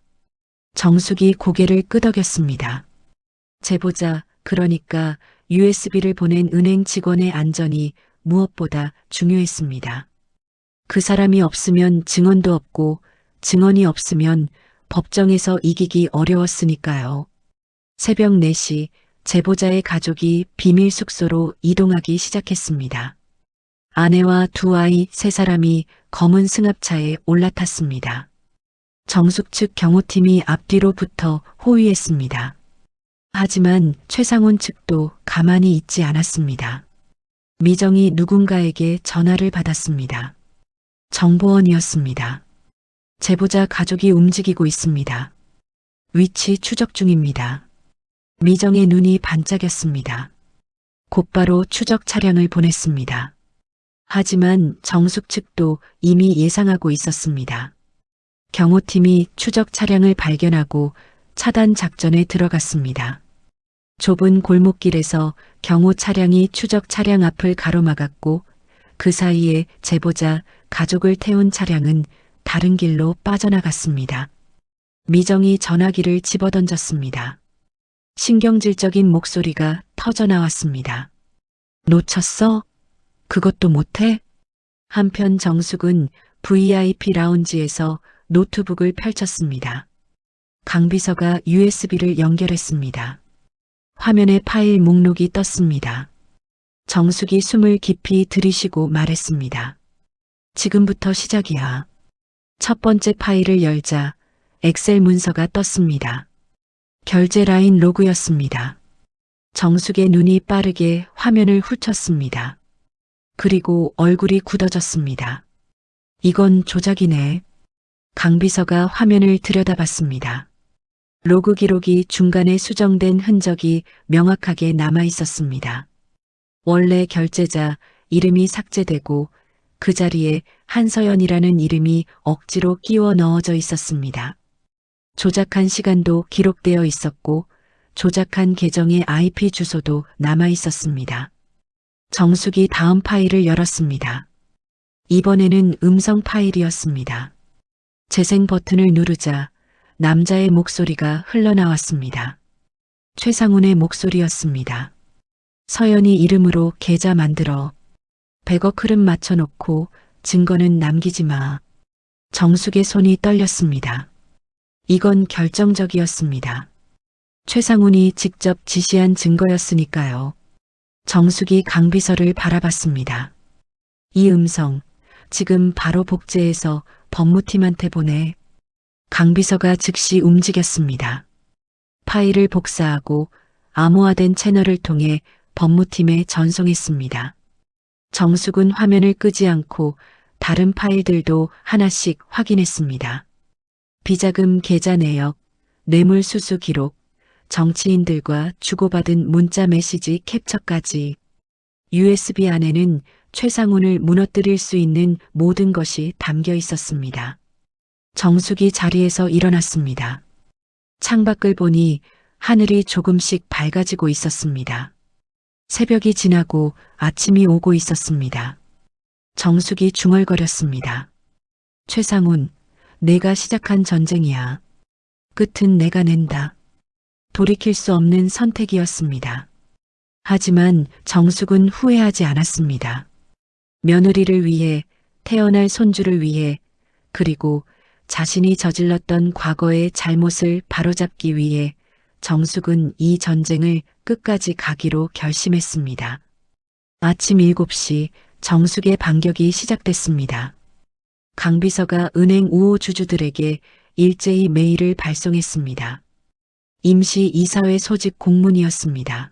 정숙이 고개를 끄덕였습니다. 제보자, 그러니까 USB를 보낸 은행 직원의 안전이 무엇보다 중요했습니다. 그 사람이 없으면 증언도 없고 증언이 없으면 법정에서 이기기 어려웠으니까요. 새벽 4시 제보자의 가족이 비밀 숙소로 이동하기 시작했습니다. 아내와 두 아이 3사람이 검은 승합차에 올라탔습니다. 정숙 측 경호팀이 앞뒤로 붙어 호위했습니다. 하지만 최상훈 측도 가만히 있지 않았습니다. 미정이 누군가에게 전화를 받았습니다. 정보원이었습니다. 제보자 가족이 움직이고 있습니다. 위치 추적 중입니다. 미정의 눈이 반짝였습니다. 곧바로 추적 차량을 보냈습니다. 하지만 정숙 측도 이미 예상하고 있었습니다. 경호팀이 추적 차량을 발견하고 차단 작전에 들어갔습니다. 좁은 골목길에서 경호 차량이 추적 차량 앞을 가로막았고 그 사이에 제보자 가족을 태운 차량은 다른 길로 빠져나갔습니다. 미정이 전화기를 집어던졌습니다. 신경질적인 목소리가 터져나왔습니다. 놓쳤어? 그것도 못해? 한편 정숙은 VIP 라운지에서 노트북을 펼쳤습니다. 강 비서가 USB를 연결했습니다. 화면에 파일 목록이 떴습니다. 정숙이 숨을 깊이 들이쉬고 말했습니다. 지금부터 시작이야. 첫 번째 파일을 열자 엑셀 문서가 떴습니다. 결제 라인 로그였습니다. 정숙의 눈이 빠르게 화면을 훑었습니다. 그리고 얼굴이 굳어졌습니다. 이건 조작이네. 강 비서가 화면을 들여다봤습니다. 로그 기록이 중간에 수정된 흔적이 명확하게 남아 있었습니다. 원래 결제자 이름이 삭제되고 그 자리에 한서연이라는 이름이 억지로 끼워 넣어져 있었습니다. 조작한 시간도 기록되어 있었고 조작한 계정의 IP 주소도 남아 있었습니다. 정숙이 다음 파일을 열었습니다. 이번에는 음성 파일이었습니다. 재생 버튼을 누르자 남자의 목소리가 흘러나왔습니다. 최상훈의 목소리였습니다. 서연이 이름으로 계좌 만들어 100억 흐름 맞춰놓고 증거는 남기지 마. 정숙의 손이 떨렸습니다. 이건 결정적이었습니다. 최상훈이 직접 지시한 증거였으니까요. 정숙이 강 비서를 바라봤습니다. 이 음성, 지금 바로 복제해서 법무팀한테 보내. 강 비서가 즉시 움직였습니다. 파일을 복사하고 암호화된 채널을 통해 법무팀에 전송했습니다. 정숙은 화면을 끄지 않고 다른 파일들도 하나씩 확인했습니다. 비자금 계좌 내역, 뇌물 수수 기록, 정치인들과 주고받은 문자 메시지 캡처까지. USB 안에는 최상훈을 무너뜨릴 수 있는 모든 것이 담겨 있었습니다. 정숙이 자리에서 일어났습니다. 창밖을 보니 하늘이 조금씩 밝아지고 있었습니다. 새벽이 지나고 아침이 오고 있었습니다. 정숙이 중얼거렸습니다. 최상훈, 내가 시작한 전쟁이야. 끝은 내가 낸다. 돌이킬 수 없는 선택이었습니다. 하지만 정숙은 후회하지 않았습니다. 며느리를 위해, 태어날 손주를 위해, 그리고 자신이 저질렀던 과거의 잘못을 바로잡기 위해 정숙은 이 전쟁을 끝까지 가기로 결심했습니다. 아침 7시 정숙의 반격이 시작됐습니다. 강 비서가 은행 우호 주주들에게 일제히 메일을 발송했습니다. 임시 이사회 소집 공문이었습니다.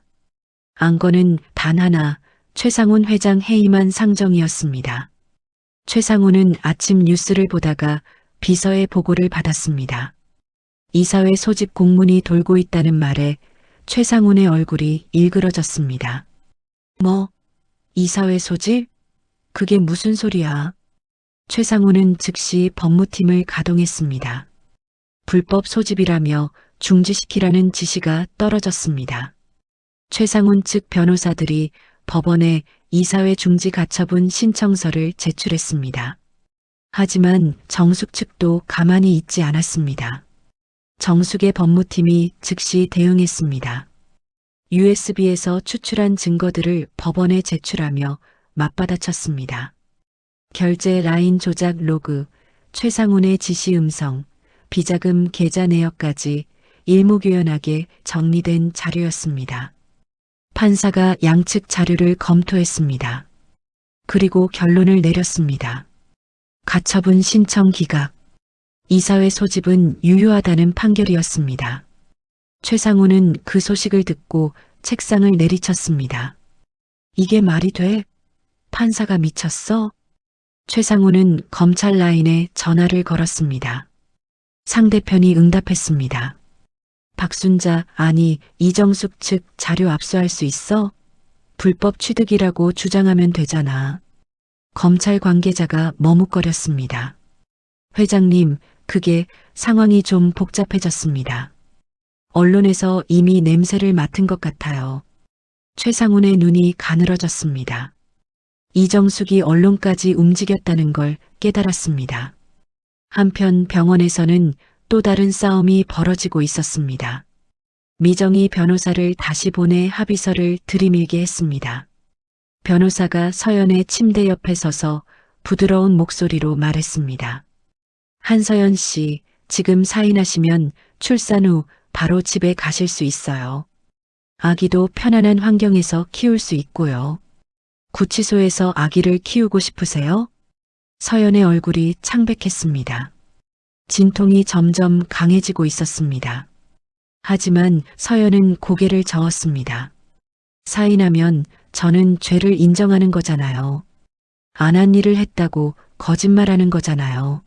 안건은 단 하나, 최상훈 회장 해임안 상정이었습니다. 최상훈은 아침 뉴스를 보다가 비서의 보고를 받았습니다. 이사회 소집 공문이 돌고 있다는 말에 최상훈의 얼굴이 일그러졌습니다. 뭐? 이사회 소집? 그게 무슨 소리야? 최상훈은 즉시 법무팀을 가동했습니다. 불법 소집이라며 중지시키라는 지시가 떨어졌습니다. 최상훈 측 변호사들이 법원에 이사회 중지 가처분 신청서를 제출했습니다. 하지만 정숙 측도 가만히 있지 않았습니다. 정숙의 법무팀이 즉시 대응했습니다. USB에서 추출한 증거들을 법원에 제출하며 맞받아쳤습니다. 결제 라인 조작 로그, 최상훈의 지시 음성, 비자금 계좌 내역까지 일목요연하게 정리된 자료였습니다. 판사가 양측 자료를 검토했습니다. 그리고 결론을 내렸습니다. 가처분 신청 기각. 이사회 소집은 유효하다는 판결이었습니다. 최상훈은 그 소식을 듣고 책상을 내리쳤습니다. 이게 말이 돼? 판사가 미쳤어? 최상훈은 검찰 라인에 전화를 걸었습니다. 상대편이 응답했습니다. 박순자, 아니 이정숙 측 자료 압수할 수 있어? 불법 취득이라고 주장하면 되잖아. 검찰 관계자가 머뭇거렸습니다. 회장님, 그게 상황이 좀 복잡해졌습니다. 언론에서 이미 냄새를 맡은 것 같아요. 최상훈의 눈이 가늘어졌습니다. 이정숙이 언론까지 움직였다는 걸 깨달았습니다. 한편 병원에서는 또 다른 싸움이 벌어지고 있었습니다. 미정희 변호사를 다시 보내 합의서를 들이밀게 했습니다. 변호사가 서연의 침대 옆에 서서 부드러운 목소리로 말했습니다. 한서연 씨, 지금 사인하시면 출산 후 바로 집에 가실 수 있어요. 아기도 편안한 환경에서 키울 수 있고요. 구치소에서 아기를 키우고 싶으세요? 서연의 얼굴이 창백했습니다. 진통이 점점 강해지고 있었습니다. 하지만 서연은 고개를 저었습니다. 사인하면 저는 죄를 인정하는 거잖아요. 안 한 일을 했다고 거짓말하는 거잖아요.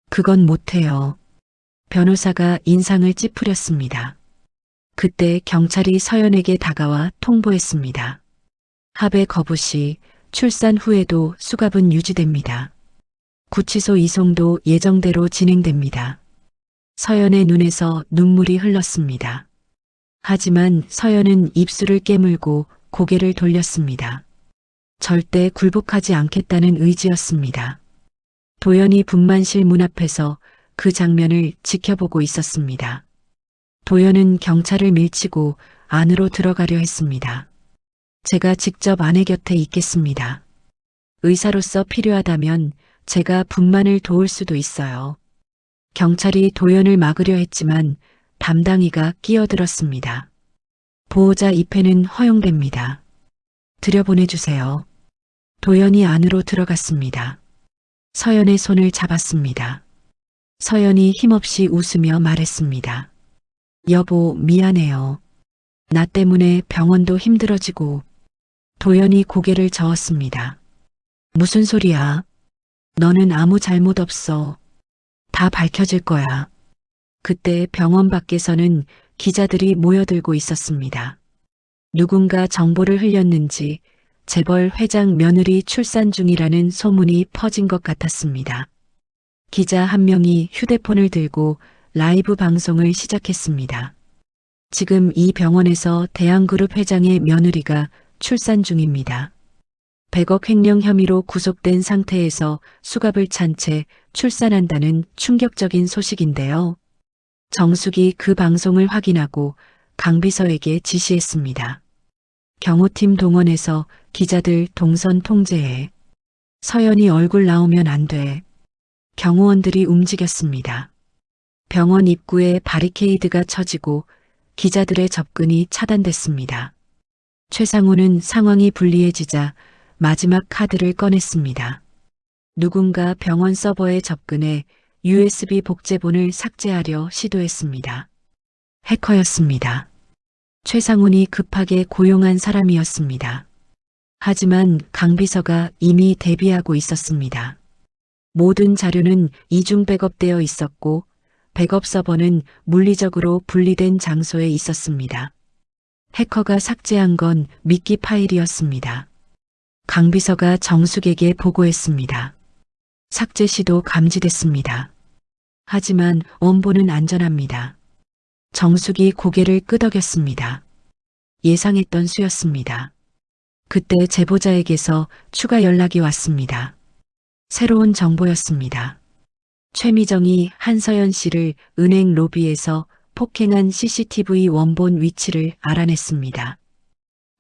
그건 못해요. 변호사가 인상을 찌푸렸습니다. 그때 경찰이 서연에게 다가와 통보했습니다. 합의 거부 시 출산 후에도 수갑은 유지됩니다. 구치소 이송도 예정대로 진행됩니다. 서연의 눈에서 눈물이 흘렀습니다. 하지만 서연은 입술을 깨물고 고개를 돌렸습니다. 절대 굴복하지 않겠다는 의지였습니다. 도연이 분만실 문 앞에서 그 장면을 지켜보고 있었습니다. 도연은 경찰을 밀치고 안으로 들어가려 했습니다. 제가 직접 아내 곁에 있겠습니다. 의사로서 필요하다면 제가 분만을 도울 수도 있어요. 경찰이 도연을 막으려 했지만 담당이가 끼어들었습니다. 보호자 입회는 허용됩니다. 들여보내주세요. 도연이 안으로 들어갔습니다. 서연의 손을 잡았습니다. 서연이 힘없이 웃으며 말했습니다. 여보, 미안해요. 나 때문에 병원도 힘들어지고. 도연이 고개를 저었습니다. 무슨 소리야? 너는 아무 잘못 없어. 다 밝혀질 거야. 그때 병원 밖에서는 기자들이 모여들고 있었습니다. 누군가 정보를 흘렸는지 재벌 회장 며느리 출산 중이라는 소문이 퍼진 것 같았습니다. 기자 한 명이 휴대폰을 들고 라이브 방송을 시작했습니다. 지금 이 병원에서 대한그룹 회장의 며느리가 출산 중입니다. 100억 횡령 혐의로 구속된 상태에서 수갑을 찬 채 출산한다는 충격적인 소식인데요. 정숙이 그 방송을 확인하고 강비서에게 지시했습니다. 경호팀 동원해서 기자들 동선 통제해. 서연이 얼굴 나오면 안 돼. 경호원들이 움직였습니다. 병원 입구에 바리케이드가 쳐지고 기자들의 접근이 차단됐습니다. 최상훈은 상황이 불리해지자 마지막 카드를 꺼냈습니다. 누군가 병원 서버에 접근해 USB 복제본을 삭제하려 시도했습니다. 해커였습니다. 최상훈이 급하게 고용한 사람이었습니다. 하지만 강비서가 이미 대비하고 있었습니다. 모든 자료는 이중 백업되어 있었고 백업 서버는 물리적으로 분리된 장소에 있었습니다. 해커가 삭제한 건 미끼 파일이었습니다. 강비서가 정숙에게 보고했습니다. 삭제 시도 감지됐습니다. 하지만 원본은 안전합니다. 정숙이 고개를 끄덕였습니다. 예상했던 수였습니다. 그때 제보자에게서 추가 연락이 왔습니다. 새로운 정보였습니다. 최미정이 한서연 씨를 은행 로비에서 폭행한 CCTV 원본 위치를 알아냈습니다.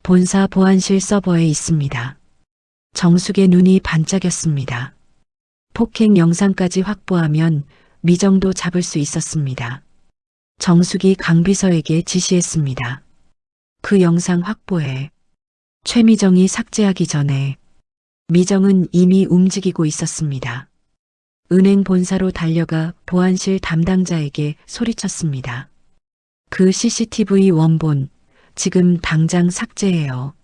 본사 보안실 서버에 있습니다. 정숙의 눈이 반짝였습니다. 폭행 영상까지 확보하면 미정도 잡을 수 있었습니다. 정숙이 강비서에게 지시했습니다. 그 영상 확보해. 최미정이 삭제하기 전에 미정은 이미 움직이고 있었습니다. 은행 본사로 달려가 보안실 담당자에게 소리쳤습니다. 그 CCTV 원본 지금 당장 삭제해요.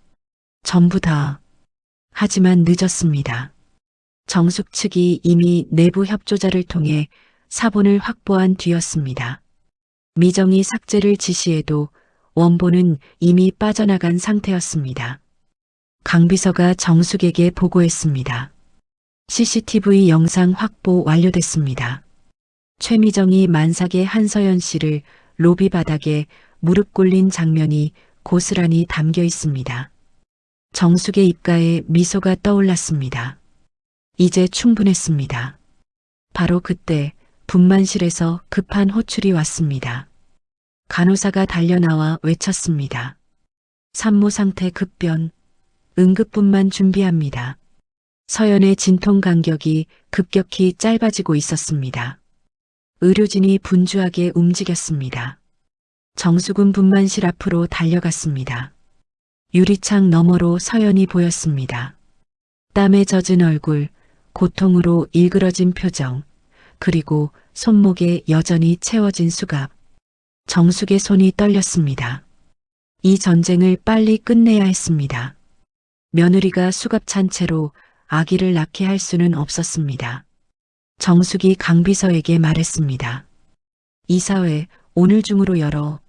전부 다. 하지만 늦었습니다. 정숙 측이 이미 내부 협조자를 통해 사본을 확보한 뒤였습니다. 미정이 삭제를 지시해도 원본은 이미 빠져나간 상태였습니다. 강비서가 정숙에게 보고했습니다. CCTV 영상 확보 완료됐습니다. 최미정이 만삭의 한서연 씨를 로비 바닥에 무릎 꿇린 장면이 고스란히 담겨 있습니다. 정숙의 입가에 미소가 떠올랐습니다. 이제 충분했습니다. 바로 그때 분만실에서 급한 호출이 왔습니다. 간호사가 달려나와 외쳤습니다. 산모 상태 급변, 응급분만 준비합니다. 서연의 진통 간격이 급격히 짧아지고 있었습니다. 의료진이 분주하게 움직였습니다. 정숙은 분만실 앞으로 달려갔습니다. 유리창 너머로 서연이 보였습니다. 땀에 젖은 얼굴, 고통으로 일그러진 표정, 그리고 손목에 여전히 채워진 수갑. 정숙의 손이 떨렸습니다. 이 전쟁을 빨리 끝내야 했습니다. 며느리가 수갑 찬 채로 아기를 낳게 할 수는 없었습니다. 정숙이 강비서에게 말했습니다. 이사회 오늘 중으로 열어.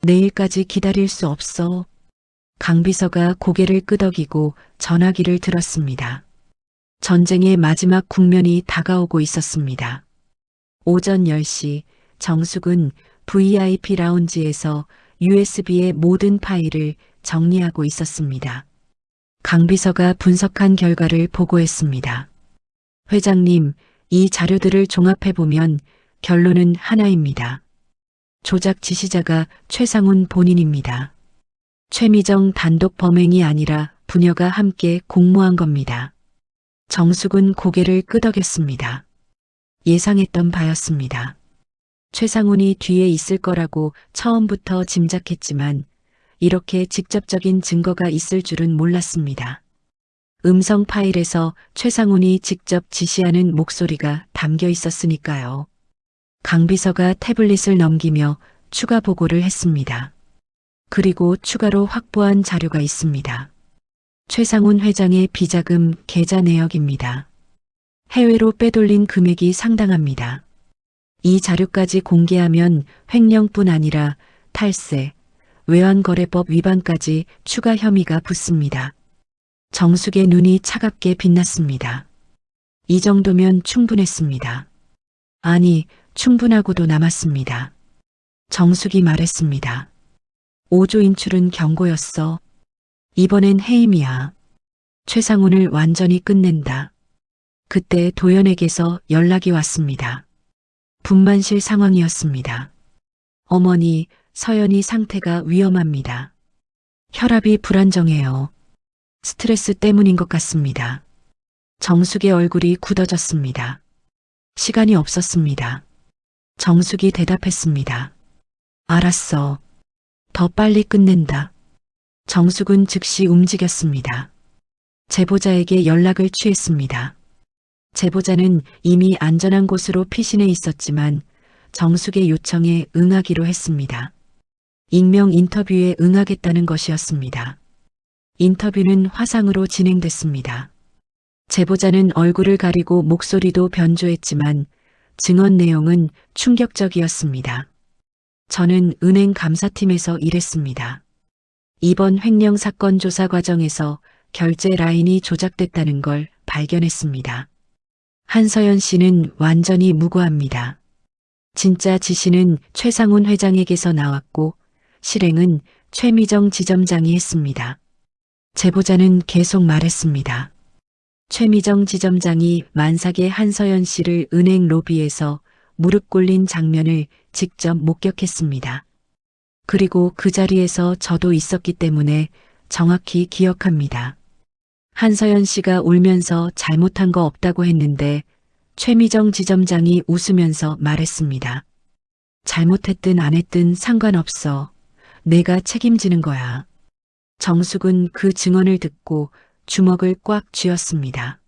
내일까지 기다릴 수 없어. 강비서가 고개를 끄덕이고 전화기를 들었습니다. 전쟁의 마지막 국면이 다가오고 있었습니다. 오전 10시 정숙은 VIP 라운지에서 USB의 모든 파일을 정리하고 있었습니다. 강비서가 분석한 결과를 보고했습니다. 회장님, 이 자료들을 종합해보면 결론은 하나입니다. 조작 지시자가 최상훈 본인입니다. 최미정 단독 범행이 아니라 부녀가 함께 공모한 겁니다. 정숙은 고개를 끄덕였습니다. 예상했던 바였습니다. 최상훈이 뒤에 있을 거라고 처음부터 짐작했지만 이렇게 직접적인 증거가 있을 줄은 몰랐습니다. 음성 파일에서 최상훈이 직접 지시하는 목소리가 담겨 있었으니까요. 강비서가 태블릿을 넘기며 추가 보고를 했습니다. 그리고 추가로 확보한 자료가 있습니다. 최상훈 회장의 비자금 계좌 내역입니다. 해외로 빼돌린 금액이 상당합니다. 이 자료까지 공개하면 횡령뿐 아니라 탈세, 외환거래법 위반까지 추가 혐의가 붙습니다. 정숙의 눈이 차갑게 빛났습니다. 이 정도면 충분했습니다. 아니, 충분하고도 남았습니다. 정숙이 말했습니다. 5조 인출은 경고였어. 이번엔 해임이야. 최상훈을 완전히 끝낸다. 그때 도연에게서 연락이 왔습니다. 분만실 상황이었습니다. 어머니, 서연이 상태가 위험합니다. 혈압이 불안정해요. 스트레스 때문인 것 같습니다. 정숙의 얼굴이 굳어졌습니다. 시간이 없었습니다. 정숙이 대답했습니다. 알았어. 더 빨리 끝낸다. 정숙은 즉시 움직였습니다. 제보자에게 연락을 취했습니다. 제보자는 이미 안전한 곳으로 피신해 있었지만 정숙의 요청에 응하기로 했습니다. 익명 인터뷰에 응하겠다는 것이었습니다. 인터뷰는 화상으로 진행됐습니다. 제보자는 얼굴을 가리고 목소리도 변조했지만 증언 내용은 충격적이었습니다. 저는 은행 감사팀에서 일했습니다. 이번 횡령 사건 조사 과정에서 결제 라인이 조작됐다는 걸 발견했습니다. 한서연 씨는 완전히 무고합니다. 진짜 지시는 최상훈 회장에게서 나왔고 실행은 최미정 지점장이 했습니다. 제보자는 계속 말했습니다. 최미정 지점장이 만삭의 한서연 씨를 은행 로비에서 무릎 꿇린 장면을 직접 목격했습니다. 그리고 그 자리에서 저도 있었기 때문에 정확히 기억합니다. 한서연 씨가 울면서 잘못한 거 없다고 했는데 최미정 지점장이 웃으면서 말했습니다. 잘못했든 안 했든 상관없어. 내가 책임지는 거야. 정숙은 그 증언을 듣고 주먹을 꽉 쥐었습니다.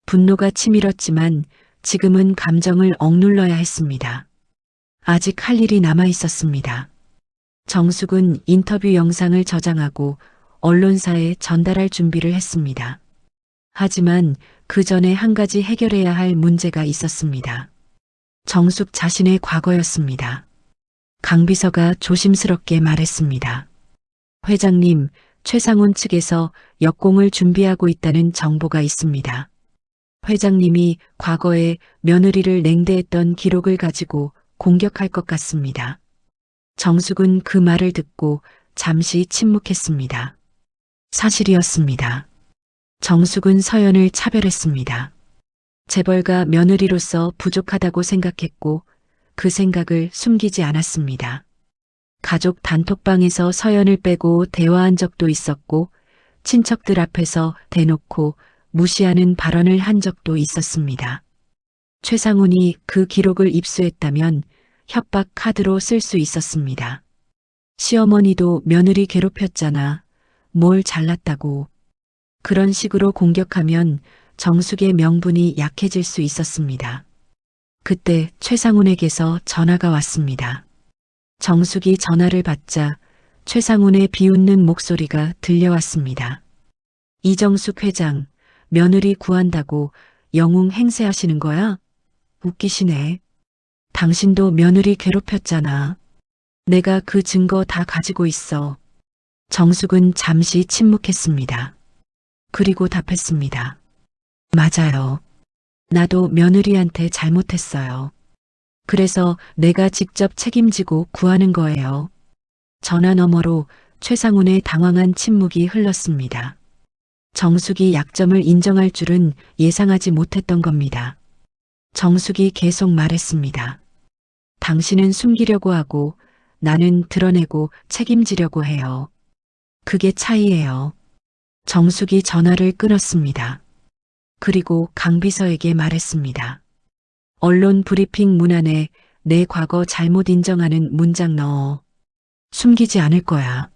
분노가 치밀었지만 지금은 감정을 억눌러야 했습니다. 아직 할 일이 남아 있었습니다. 정숙은 인터뷰 영상을 저장하고 언론사에 전달할 준비를 했습니다. 하지만 그 전에 한 가지 해결해야 할 문제가 있었습니다. 정숙 자신의 과거였습니다. 강 비서가 조심스럽게 말했습니다. 회장님, 최상훈 측에서 역공을 준비하고 있다는 정보가 있습니다. 회장님이 과거에 며느리를 냉대했던 기록을 가지고 공격할 것 같습니다. 정숙은 그 말을 듣고 잠시 침묵했습니다. 사실이었습니다. 정숙은 서연을 차별했습니다. 재벌가 며느리로서 부족하다고 생각했고 그 생각을 숨기지 않았습니다. 가족 단톡방에서 서연을 빼고 대화한 적도 있었고 친척들 앞에서 대놓고 무시하는 발언을 한 적도 있었습니다. 최상훈이 그 기록을 입수했다면 협박 카드로 쓸 수 있었습니다. 시어머니도 며느리 괴롭혔잖아. 뭘 잘났다고. 그런 식으로 공격하면 정숙의 명분이 약해질 수 있었습니다. 그때 최상훈에게서 전화가 왔습니다. 정숙이 전화를 받자 최상훈의 비웃는 목소리가 들려왔습니다. 이정숙 회장, 며느리 구한다고 영웅 행세하시는 거야? 웃기시네. 당신도 며느리 괴롭혔잖아. 내가 그 증거 다 가지고 있어. 정숙은 잠시 침묵했습니다. 그리고 답했습니다. 맞아요. 나도 며느리한테 잘못했어요. 그래서 내가 직접 책임지고 구하는 거예요. 전화 너머로 최상훈의 당황한 침묵이 흘렀습니다. 정숙이 약점을 인정할 줄은 예상하지 못했던 겁니다. 정숙이 계속 말했습니다. 당신은 숨기려고 하고 나는 드러내고 책임지려고 해요. 그게 차이예요. 정숙이 전화를 끊었습니다. 그리고 강 비서에게 말했습니다. 언론 브리핑 문안에 내 과거 잘못 인정하는 문장 넣어. 숨기지 않을 거야.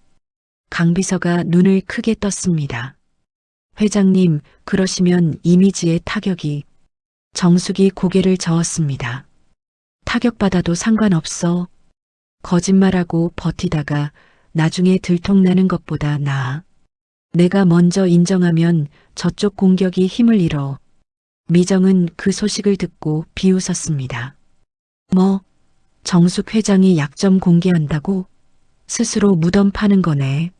강 비서가 눈을 크게 떴습니다. 회장님, 그러시면 이미지에 타격이. 정숙이 고개를 저었습니다. 타격받아도 상관없어. 거짓말하고 버티다가 나중에 들통나는 것보다 나아. 내가 먼저 인정하면 저쪽 공격이 힘을 잃어. 미정은 그 소식을 듣고 비웃었습니다. 뭐, 정숙 회장이 약점 공개한다고? 스스로 무덤 파는 거네.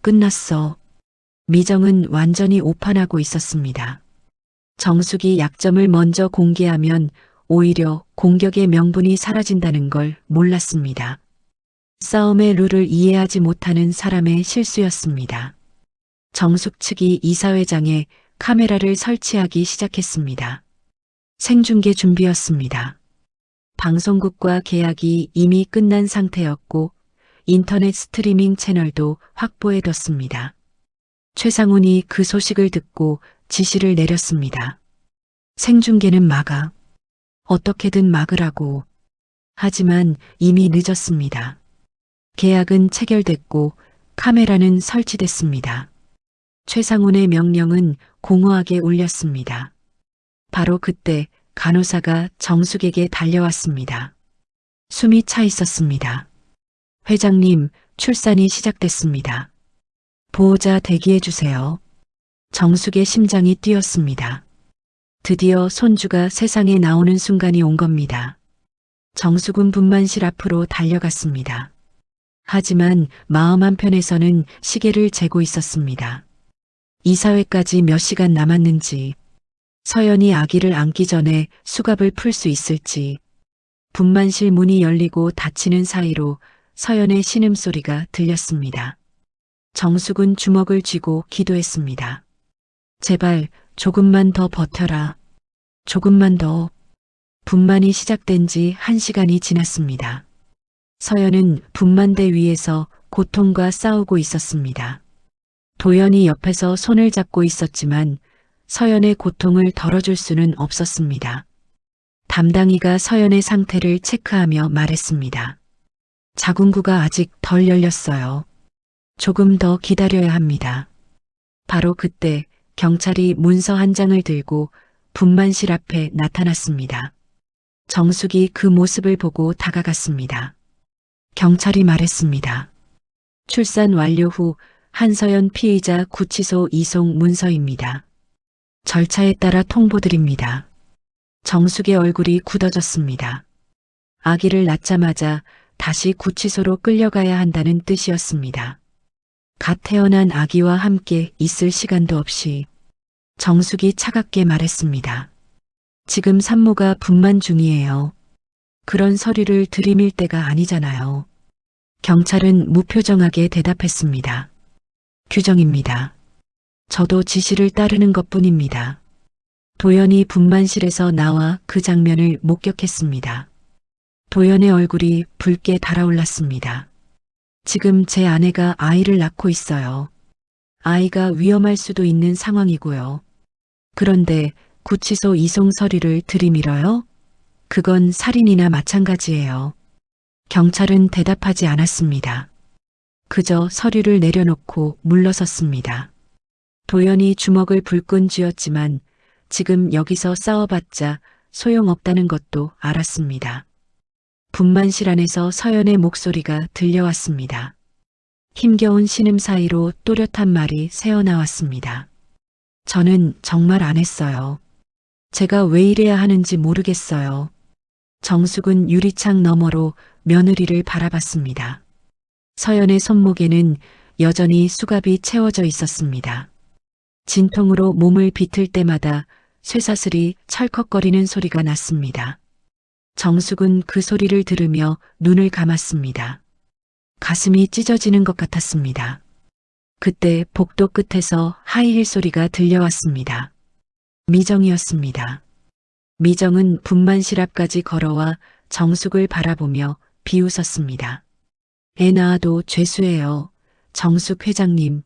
끝났어. 미정은 완전히 오판하고 있었습니다. 정숙이 약점을 먼저 공개하면 오히려 공격의 명분이 사라진다는 걸 몰랐습니다. 싸움의 룰을 이해하지 못하는 사람의 실수였습니다. 정숙 측이 이사회장에 카메라를 설치하기 시작했습니다. 생중계 준비였습니다. 방송국과 계약이 이미 끝난 상태였고 인터넷 스트리밍 채널도 확보해뒀습니다. 최상훈이 그 소식을 듣고 지시를 내렸습니다. 생중계는 막아. 어떻게든 막으라고. 하지만 이미 늦었습니다. 계약은 체결됐고 카메라는 설치됐습니다. 최상훈의 명령은 공허하게 울렸습니다. 바로 그때 간호사가 정숙에게 달려왔습니다. 숨이 차 있었습니다. 회장님, 출산이 시작됐습니다. 보호자 대기해 주세요. 정숙의 심장이 뛰었습니다. 드디어 손주가 세상에 나오는 순간이 온 겁니다. 정숙은 분만실 앞으로 달려갔습니다. 하지만 마음 한편에서는 시계를 재고 있었습니다. 이사회까지 몇 시간 남았는지, 서연이 아기를 안기 전에 수갑을 풀 수 있을지, 분만실 문이 열리고 닫히는 사이로 서연의 신음소리가 들렸습니다. 정숙은 주먹을 쥐고 기도했습니다. 제발 조금만 더 버텨라. 조금만 더. 분만이 시작된 지 1시간이 지났습니다. 서연은 분만대 위에서 고통과 싸우고 있었습니다. 도연이 옆에서 손을 잡고 있었지만 서연의 고통을 덜어줄 수는 없었습니다. 담당이가 서연의 상태를 체크하며 말했습니다. 자궁구가 아직 덜 열렸어요. 조금 더 기다려야 합니다. 바로 그때 경찰이 문서 한 장을 들고 분만실 앞에 나타났습니다. 정숙이 그 모습을 보고 다가갔습니다. 경찰이 말했습니다. 출산 완료 후 한서연 피의자 구치소 이송 문서입니다. 절차에 따라 통보드립니다. 정숙의 얼굴이 굳어졌습니다. 아기를 낳자마자 다시 구치소로 끌려가야 한다는 뜻이었습니다. 갓 태어난 아기와 함께 있을 시간도 없이 정숙이 차갑게 말했습니다. 지금 산모가 분만 중이에요. 그런 서류를 들이밀 때가 아니잖아요. 경찰은 무표정하게 대답했습니다. 규정입니다. 저도 지시를 따르는 것뿐입니다. 도연이 분만실에서 나와 그 장면을 목격했습니다. 도연의 얼굴이 붉게 달아올랐습니다. 지금 제 아내가 아이를 낳고 있어요. 아이가 위험할 수도 있는 상황이고요. 그런데 구치소 이송 서류를 들이밀어요? 그건 살인이나 마찬가지예요. 경찰은 대답하지 않았습니다. 그저 서류를 내려놓고 물러섰습니다. 도연이 주먹을 불끈 쥐었지만 지금 여기서 싸워봤자 소용없다는 것도 알았습니다. 분만실 안에서 서연의 목소리가 들려왔습니다. 힘겨운 신음 사이로 또렷한 말이 새어나왔습니다. 저는 정말 안 했어요. 제가 왜 이래야 하는지 모르겠어요. 정숙은 유리창 너머로 며느리를 바라봤습니다. 서연의 손목에는 여전히 수갑이 채워져 있었습니다. 진통으로 몸을 비틀 때마다 쇠사슬이 철컥거리는 소리가 났습니다. 정숙은 그 소리를 들으며 눈을 감았습니다. 가슴이 찢어지는 것 같았습니다. 그때 복도 끝에서 하이힐 소리가 들려왔습니다. 미정이었습니다. 미정은 분만실 앞까지 걸어와 정숙을 바라보며 비웃었습니다. 애 낳아도 죄수예요. 정숙 회장님.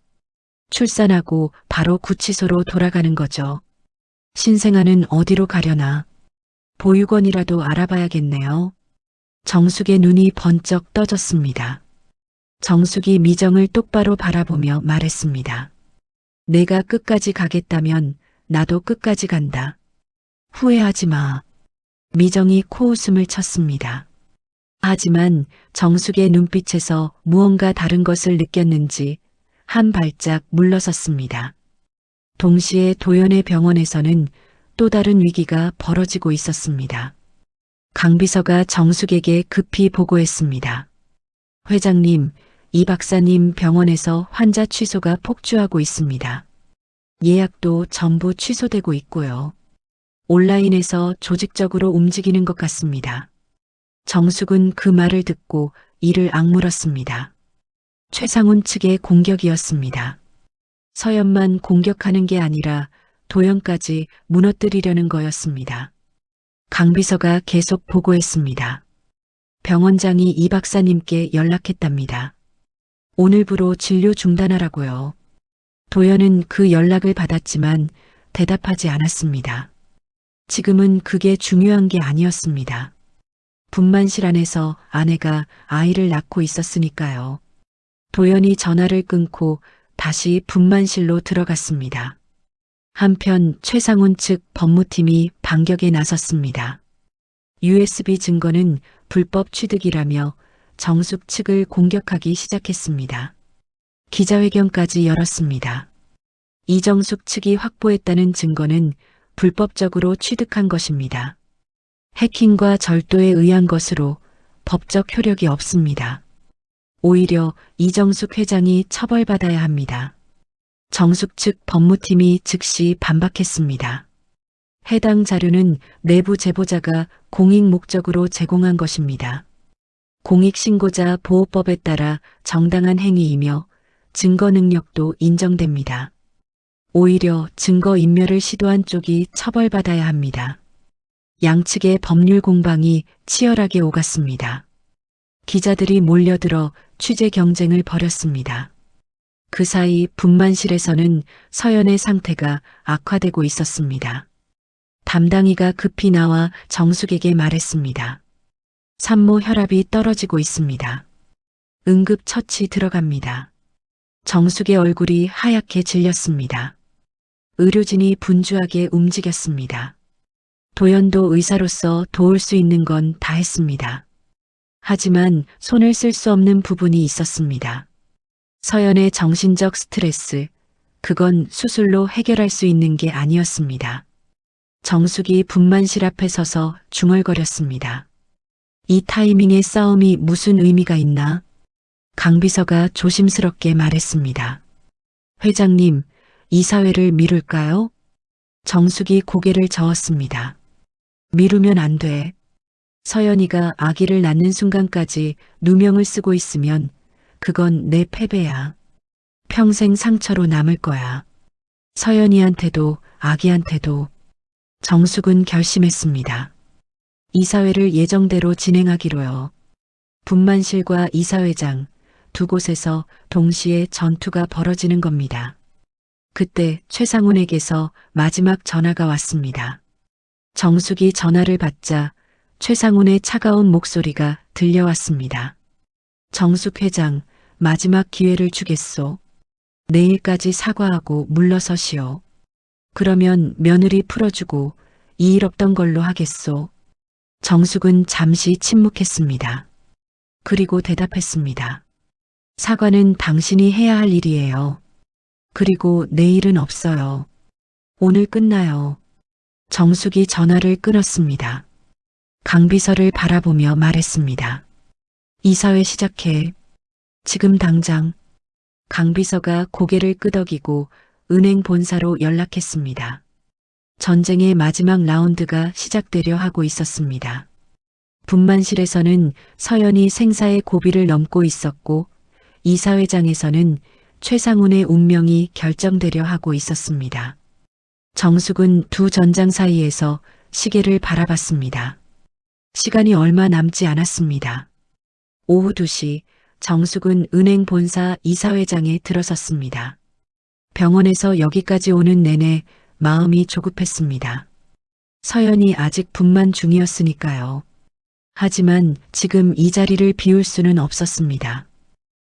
출산하고 바로 구치소로 돌아가는 거죠. 신생아는 어디로 가려나. 보육원이라도 알아봐야겠네요. 정숙의 눈이 번쩍 떠졌습니다. 정숙이 미정을 똑바로 바라보며 말했습니다. 내가 끝까지 가겠다면 나도 끝까지 간다. 후회하지 마. 미정이 코웃음을 쳤습니다. 하지만 정숙의 눈빛에서 무언가 다른 것을 느꼈는지 한 발짝 물러섰습니다. 동시에 도연의 병원에서는 또 다른 위기가 벌어지고 있었습니다. 강비서가 정숙에게 급히 보고했습니다. 회장님, 이 박사님 병원에서 환자 취소가 폭주하고 있습니다. 예약도 전부 취소되고 있고요. 온라인에서 조직적으로 움직이는 것 같습니다. 정숙은 그 말을 듣고 이를 악물었습니다. 최상훈 측의 공격이었습니다. 서연만 공격하는 게 아니라 도연까지 무너뜨리려는 거였습니다. 강비서가 계속 보고했습니다. 병원장이 이 박사님께 연락했답니다. 오늘부로 진료 중단하라고요. 도연은 그 연락을 받았지만 대답하지 않았습니다. 지금은 그게 중요한 게 아니었습니다. 분만실 안에서 아내가 아이를 낳고 있었으니까요. 도연이 전화를 끊고 다시 분만실로 들어갔습니다. 한편 최상훈 측 법무팀이 반격에 나섰습니다. USB 증거는 불법 취득이라며 정숙 측을 공격하기 시작했습니다. 기자회견까지 열었습니다. 이정숙 측이 확보했다는 증거는 불법적으로 취득한 것입니다. 해킹과 절도에 의한 것으로 법적 효력이 없습니다. 오히려 이정숙 회장이 처벌받아야 합니다. 정숙 측 법무팀이 즉시 반박했습니다. 해당 자료는 내부 제보자가 공익 목적으로 제공한 것입니다. 공익신고자 보호법에 따라 정당한 행위이며 증거 능력도 인정됩니다. 오히려 증거 인멸을 시도한 쪽이 처벌받아야 합니다. 양측의 법률 공방이 치열하게 오갔습니다. 기자들이 몰려들어 취재 경쟁을 벌였습니다. 그 사이 분만실에서는 서연의 상태가 악화되고 있었습니다. 담당이가 급히 나와 정숙에게 말했습니다. 산모 혈압이 떨어지고 있습니다. 응급 처치 들어갑니다. 정숙의 얼굴이 하얗게 질렸습니다. 의료진이 분주하게 움직였습니다. 도연도 의사로서 도울 수 있는 건 다 했습니다. 하지만 손을 쓸 수 없는 부분이 있었습니다. 서연의 정신적 스트레스, 그건 수술로 해결할 수 있는 게 아니었습니다. 정숙이 분만실 앞에 서서 중얼거렸습니다. 이 타이밍에 싸움이 무슨 의미가 있나? 강 비서가 조심스럽게 말했습니다. 회장님, 이사회를 미룰까요? 정숙이 고개를 저었습니다. 미루면 안 돼. 서연이가 아기를 낳는 순간까지 누명을 쓰고 있으면 그건 내 패배야. 평생 상처로 남을 거야. 서연이한테도 아기한테도. 정숙은 결심했습니다. 이사회를 예정대로 진행하기로요. 분만실과 이사회장 두 곳에서 동시에 전투가 벌어지는 겁니다. 그때 최상훈에게서 마지막 전화가 왔습니다. 정숙이 전화를 받자 최상훈의 차가운 목소리가 들려왔습니다. 정숙 회장, 마지막 기회를 주겠소. 내일까지 사과하고 물러서시오. 그러면 며느리 풀어주고 이 일 없던 걸로 하겠소. 정숙은 잠시 침묵했습니다. 그리고 대답했습니다. 사과는 당신이 해야 할 일이에요. 그리고 내일은 없어요. 오늘 끝나요. 정숙이 전화를 끊었습니다. 강 비서를 바라보며 말했습니다. 이사회 시작해. 지금 당장. 강 비서가 고개를 끄덕이고 은행 본사로 연락했습니다. 전쟁의 마지막 라운드가 시작되려 하고 있었습니다. 분만실에서는 서연이 생사의 고비를 넘고 있었고 이사회장에서는 최상훈의 운명이 결정되려 하고 있었습니다. 정숙은 두 전장 사이에서 시계를 바라봤습니다. 시간이 얼마 남지 않았습니다. 오후 2시 정숙은 은행 본사 이사회장에 들어섰습니다. 병원에서 여기까지 오는 내내 마음이 조급했습니다. 서연이 아직 분만 중이었으니까요. 하지만 지금 이 자리를 비울 수는 없었습니다.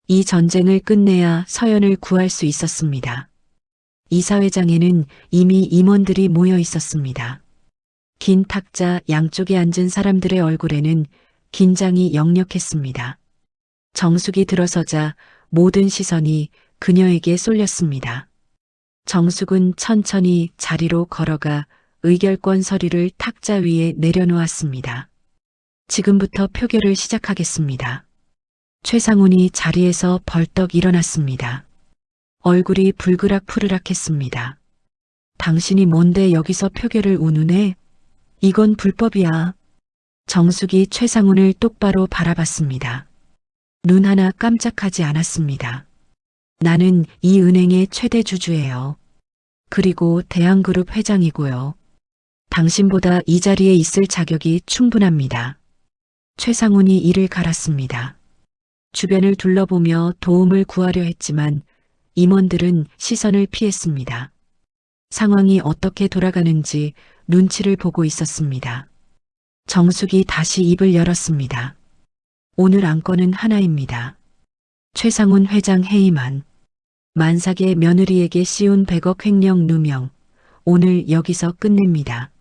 이 전쟁을 끝내야 서연을 구할 수 있었습니다. 이사회장에는 이미 임원들이 모여 있었습니다. 긴 탁자 양쪽에 앉은 사람들의 얼굴에는 긴장이 역력했습니다. 정숙이 들어서자 모든 시선이 그녀에게 쏠렸습니다. 정숙은 천천히 자리로 걸어가 의결권 서류를 탁자 위에 내려놓았습니다. 지금부터 표결을 시작하겠습니다. 최상훈이 자리에서 벌떡 일어났습니다. 얼굴이 불그락푸르락했습니다. 당신이 뭔데 여기서 표결을 운운해? 이건 불법이야. 정숙이 최상훈을 똑바로 바라봤습니다. 눈 하나 깜짝하지 않았습니다. 나는 이 은행의 최대 주주예요. 그리고 대한그룹 회장이고요. 당신보다 이 자리에 있을 자격이 충분합니다. 최상훈이 이를 갈았습니다. 주변을 둘러보며 도움을 구하려 했지만 임원들은 시선을 피했습니다. 상황이 어떻게 돌아가는지 눈치를 보고 있었습니다. 정숙이 다시 입을 열었습니다. 오늘 안건은 하나입니다. 최상훈 회장 해임안. 만삭의 며느리에게 씌운 100억 횡령 누명. 오늘 여기서 끝냅니다.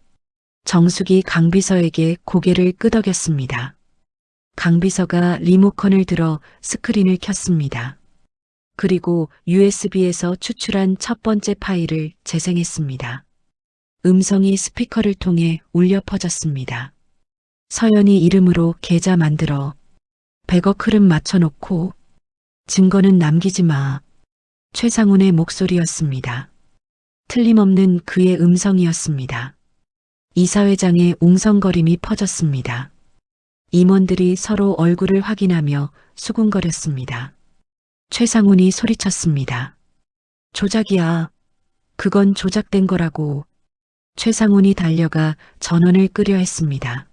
정숙이 강 비서에게 고개를 끄덕였습니다. 강 비서가 리모컨을 들어 스크린을 켰습니다. 그리고 USB에서 추출한 첫 번째 파일을 재생했습니다. 음성이 스피커를 통해 울려 퍼졌습니다. 서연이 이름으로 계좌 만들어 100억 흐름 맞춰놓고 증거는 남기지 마. 최상훈의 목소리였습니다. 틀림없는 그의 음성이었습니다. 이사회장의 웅성거림이 퍼졌습니다. 임원들이 서로 얼굴을 확인하며 수군거렸습니다. 최상훈이 소리쳤습니다. 조작이야. 그건 조작된 거라고. 최상훈이 달려가 전원을 끄려 했습니다.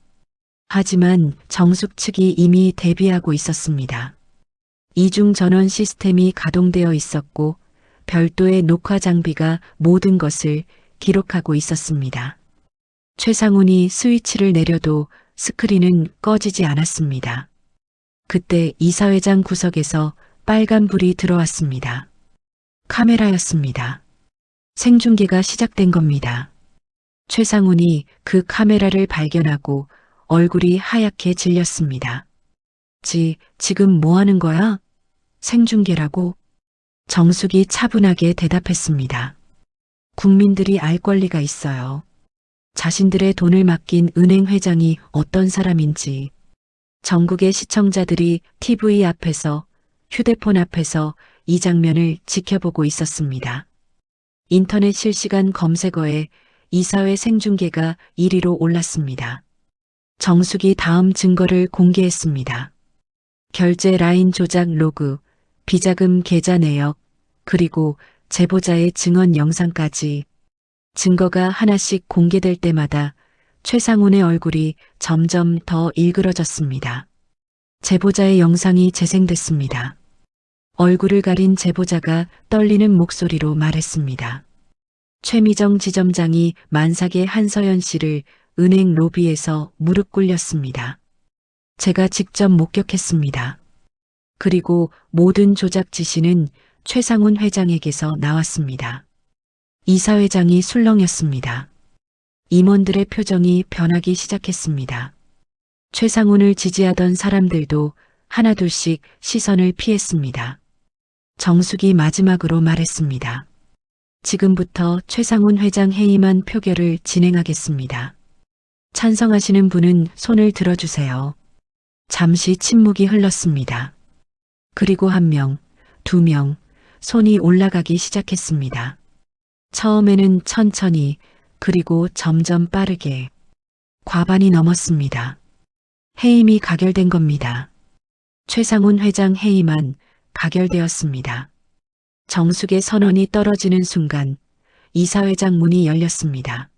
하지만 정숙 측이 이미 대비하고 있었습니다. 이중 전원 시스템이 가동되어 있었고 별도의 녹화 장비가 모든 것을 기록하고 있었습니다. 최상훈이 스위치를 내려도 스크린은 꺼지지 않았습니다. 그때 이사회장 구석에서 빨간 불이 들어왔습니다. 카메라였습니다. 생중계가 시작된 겁니다. 최상훈이 그 카메라를 발견하고 얼굴이 하얗게 질렸습니다. 지금 뭐 하는 거야? 생중계라고? 정숙이 차분하게 대답했습니다. 국민들이 알 권리가 있어요. 자신들의 돈을 맡긴 은행 회장이 어떤 사람인지. 전국의 시청자들이 TV 앞에서, 휴대폰 앞에서 이 장면을 지켜보고 있었습니다. 인터넷 실시간 검색어에 이사회 생중계가 1위로 올랐습니다. 정숙이 다음 증거를 공개했습니다. 결제 라인 조작 로그, 비자금 계좌 내역, 그리고 제보자의 증언 영상까지. 증거가 하나씩 공개될 때마다 최상훈의 얼굴이 점점 더 일그러졌습니다. 제보자의 영상이 재생됐습니다. 얼굴을 가린 제보자가 떨리는 목소리로 말했습니다. 최미정 지점장이 만삭의 한서연 씨를 은행 로비에서 무릎 꿇렸습니다. 제가 직접 목격했습니다. 그리고 모든 조작 지시는 최상훈 회장에게서 나왔습니다. 이사회장이 술렁였습니다. 임원들의 표정이 변하기 시작했습니다. 최상훈을 지지하던 사람들도 하나둘씩 시선을 피했습니다. 정숙이 마지막으로 말했습니다. 지금부터 최상훈 회장 해임안 표결을 진행하겠습니다. 찬성하시는 분은 손을 들어주세요. 잠시 침묵이 흘렀습니다. 그리고 1명, 2명, 손이 올라가기 시작했습니다. 처음에는 천천히, 그리고 점점 빠르게. 과반이 넘었습니다. 해임이 가결된 겁니다. 최상훈 회장 해임안 가결되었습니다. 정숙의 선언이 떨어지는 순간 이사회장 문이 열렸습니다.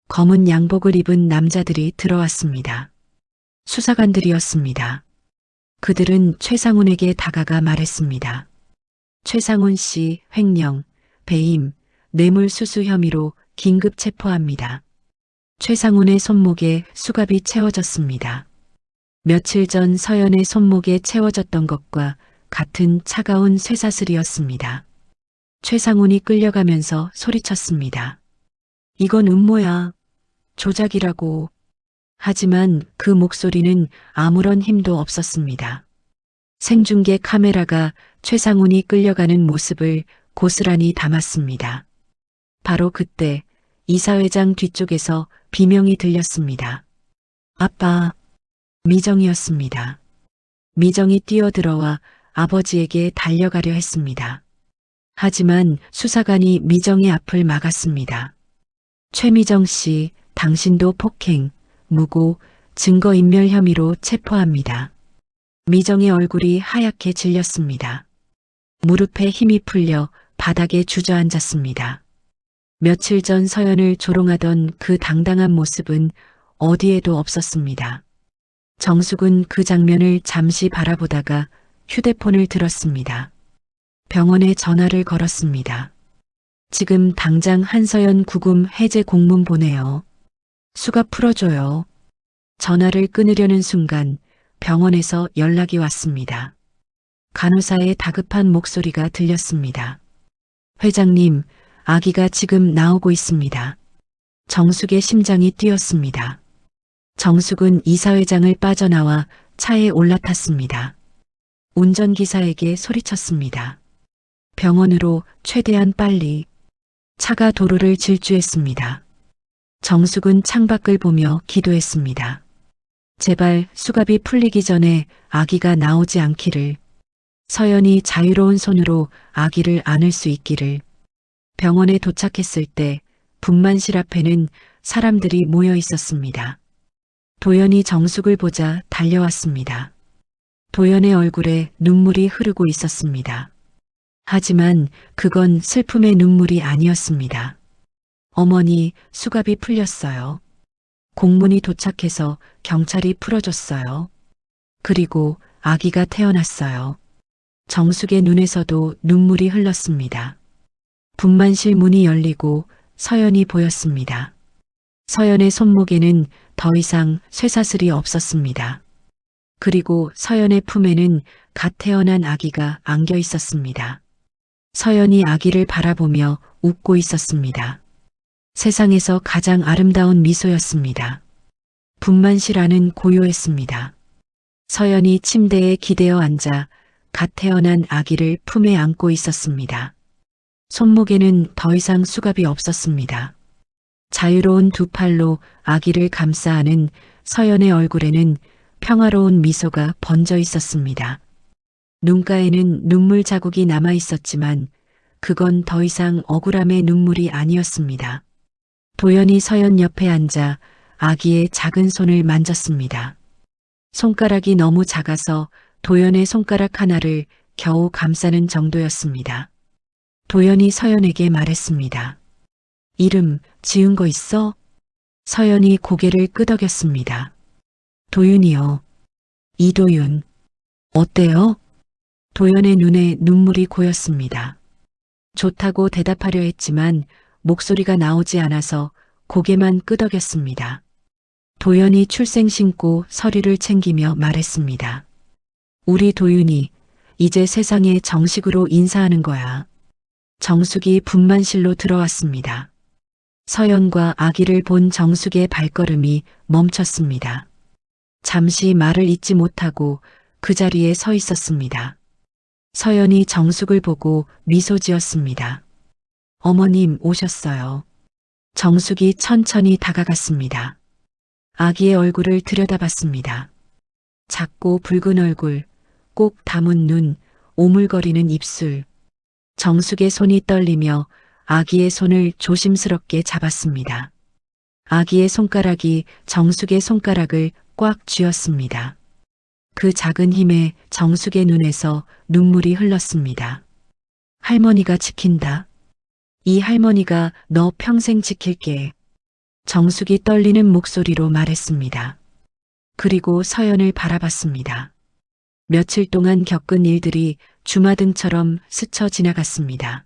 검은 양복을 입은 남자들이 들어왔습니다. 수사관들이었습니다. 그들은 최상훈에게 다가가 말했습니다. 최상훈 씨 횡령, 배임, 뇌물수수 혐의로 긴급 체포합니다. 최상훈의 손목에 수갑이 채워졌습니다. 며칠 전 서연의 손목에 채워졌던 것과 같은 차가운 쇠사슬이었습니다. 최상훈이 끌려가면서 소리쳤습니다. 이건 음모야. 조작이라고. 하지만 그 목소리는 아무런 힘도 없었습니다. 생중계 카메라가 최상훈이 끌려가는 모습을 고스란히 담았습니다. 바로 그때 이사회장 뒤쪽에서 비명이 들렸습니다. 아빠. 미정이었습니다. 미정이 뛰어들어와 아버지에게 달려가려 했습니다. 하지만 수사관이 미정의 앞을 막았습니다. 최미정 씨, 당신도 폭행, 무고, 증거인멸 혐의로 체포합니다. 미정의 얼굴이 하얗게 질렸습니다. 무릎에 힘이 풀려 바닥에 주저앉았습니다. 며칠 전 서연을 조롱하던 그 당당한 모습은 어디에도 없었습니다. 정숙은 그 장면을 잠시 바라보다가 휴대폰을 들었습니다. 병원에 전화를 걸었습니다. 지금 당장 한서연 구금 해제 공문 보내요. 수갑 풀어줘요. 전화를 끊으려는 순간 병원에서 연락이 왔습니다. 간호사의 다급한 목소리가 들렸습니다. 회장님, 아기가 지금 나오고 있습니다. 정숙의 심장이 뛰었습니다. 정숙은 이사회장을 빠져나와 차에 올라탔습니다. 운전기사에게 소리쳤습니다. 병원으로 최대한 빨리. 차가 도로를 질주했습니다. 정숙은 창밖을 보며 기도했습니다. 제발 수갑이 풀리기 전에 아기가 나오지 않기를. 서연이 자유로운 손으로 아기를 안을 수 있기를. 병원에 도착했을 때 분만실 앞에는 사람들이 모여 있었습니다. 도연이 정숙을 보자 달려왔습니다. 도연의 얼굴에 눈물이 흐르고 있었습니다. 하지만 그건 슬픔의 눈물이 아니었습니다. 어머니, 수갑이 풀렸어요. 공문이 도착해서 경찰이 풀어줬어요. 그리고 아기가 태어났어요. 정숙의 눈에서도 눈물이 흘렀습니다. 분만실 문이 열리고 서연이 보였습니다. 서연의 손목에는 더 이상 쇠사슬이 없었습니다. 그리고 서연의 품에는 갓 태어난 아기가 안겨 있었습니다. 서연이 아기를 바라보며 웃고 있었습니다. 세상에서 가장 아름다운 미소였습니다. 분만실 안은 고요했습니다. 서연이 침대에 기대어 앉아 갓 태어난 아기를 품에 안고 있었습니다. 손목에는 더 이상 수갑이 없었습니다. 자유로운 두 팔로 아기를 감싸 안은 서연의 얼굴에는 평화로운 미소가 번져 있었습니다. 눈가에는 눈물 자국이 남아 있었지만 그건 더 이상 억울함의 눈물이 아니었습니다. 도연이 서연 옆에 앉아 아기의 작은 손을 만졌습니다. 손가락이 너무 작아서 도연의 손가락 하나를 겨우 감싸는 정도였습니다. 도연이 서연에게 말했습니다. 이름 지은 거 있어? 서연이 고개를 끄덕였습니다. 도윤이요. 이도윤. 어때요? 도연의 눈에 눈물이 고였습니다. 좋다고 대답하려 했지만 목소리가 나오지 않아서 고개만 끄덕였습니다. 도연이 출생 신고 서류를 챙기며 말했습니다. 우리 도윤이 이제 세상에 정식으로 인사하는 거야. 정숙이 분만실로 들어왔습니다. 서연과 아기를 본 정숙의 발걸음이 멈췄습니다. 잠시 말을 잇지 못하고 그 자리에 서 있었습니다. 서연이 정숙을 보고 미소 지었습니다. 어머님 오셨어요. 정숙이 천천히 다가갔습니다. 아기의 얼굴을 들여다봤습니다. 작고 붉은 얼굴, 꼭 담은 눈, 오물거리는 입술. 정숙의 손이 떨리며 아기의 손을 조심스럽게 잡았습니다. 아기의 손가락이 정숙의 손가락을 꽉 쥐었습니다. 그 작은 힘에 정숙의 눈에서 눈물이 흘렀습니다. 할머니가 지킨다. 이 할머니가 너 평생 지킬게. 정숙이 떨리는 목소리로 말했습니다. 그리고 서연을 바라봤습니다. 며칠 동안 겪은 일들이 주마등처럼 스쳐 지나갔습니다.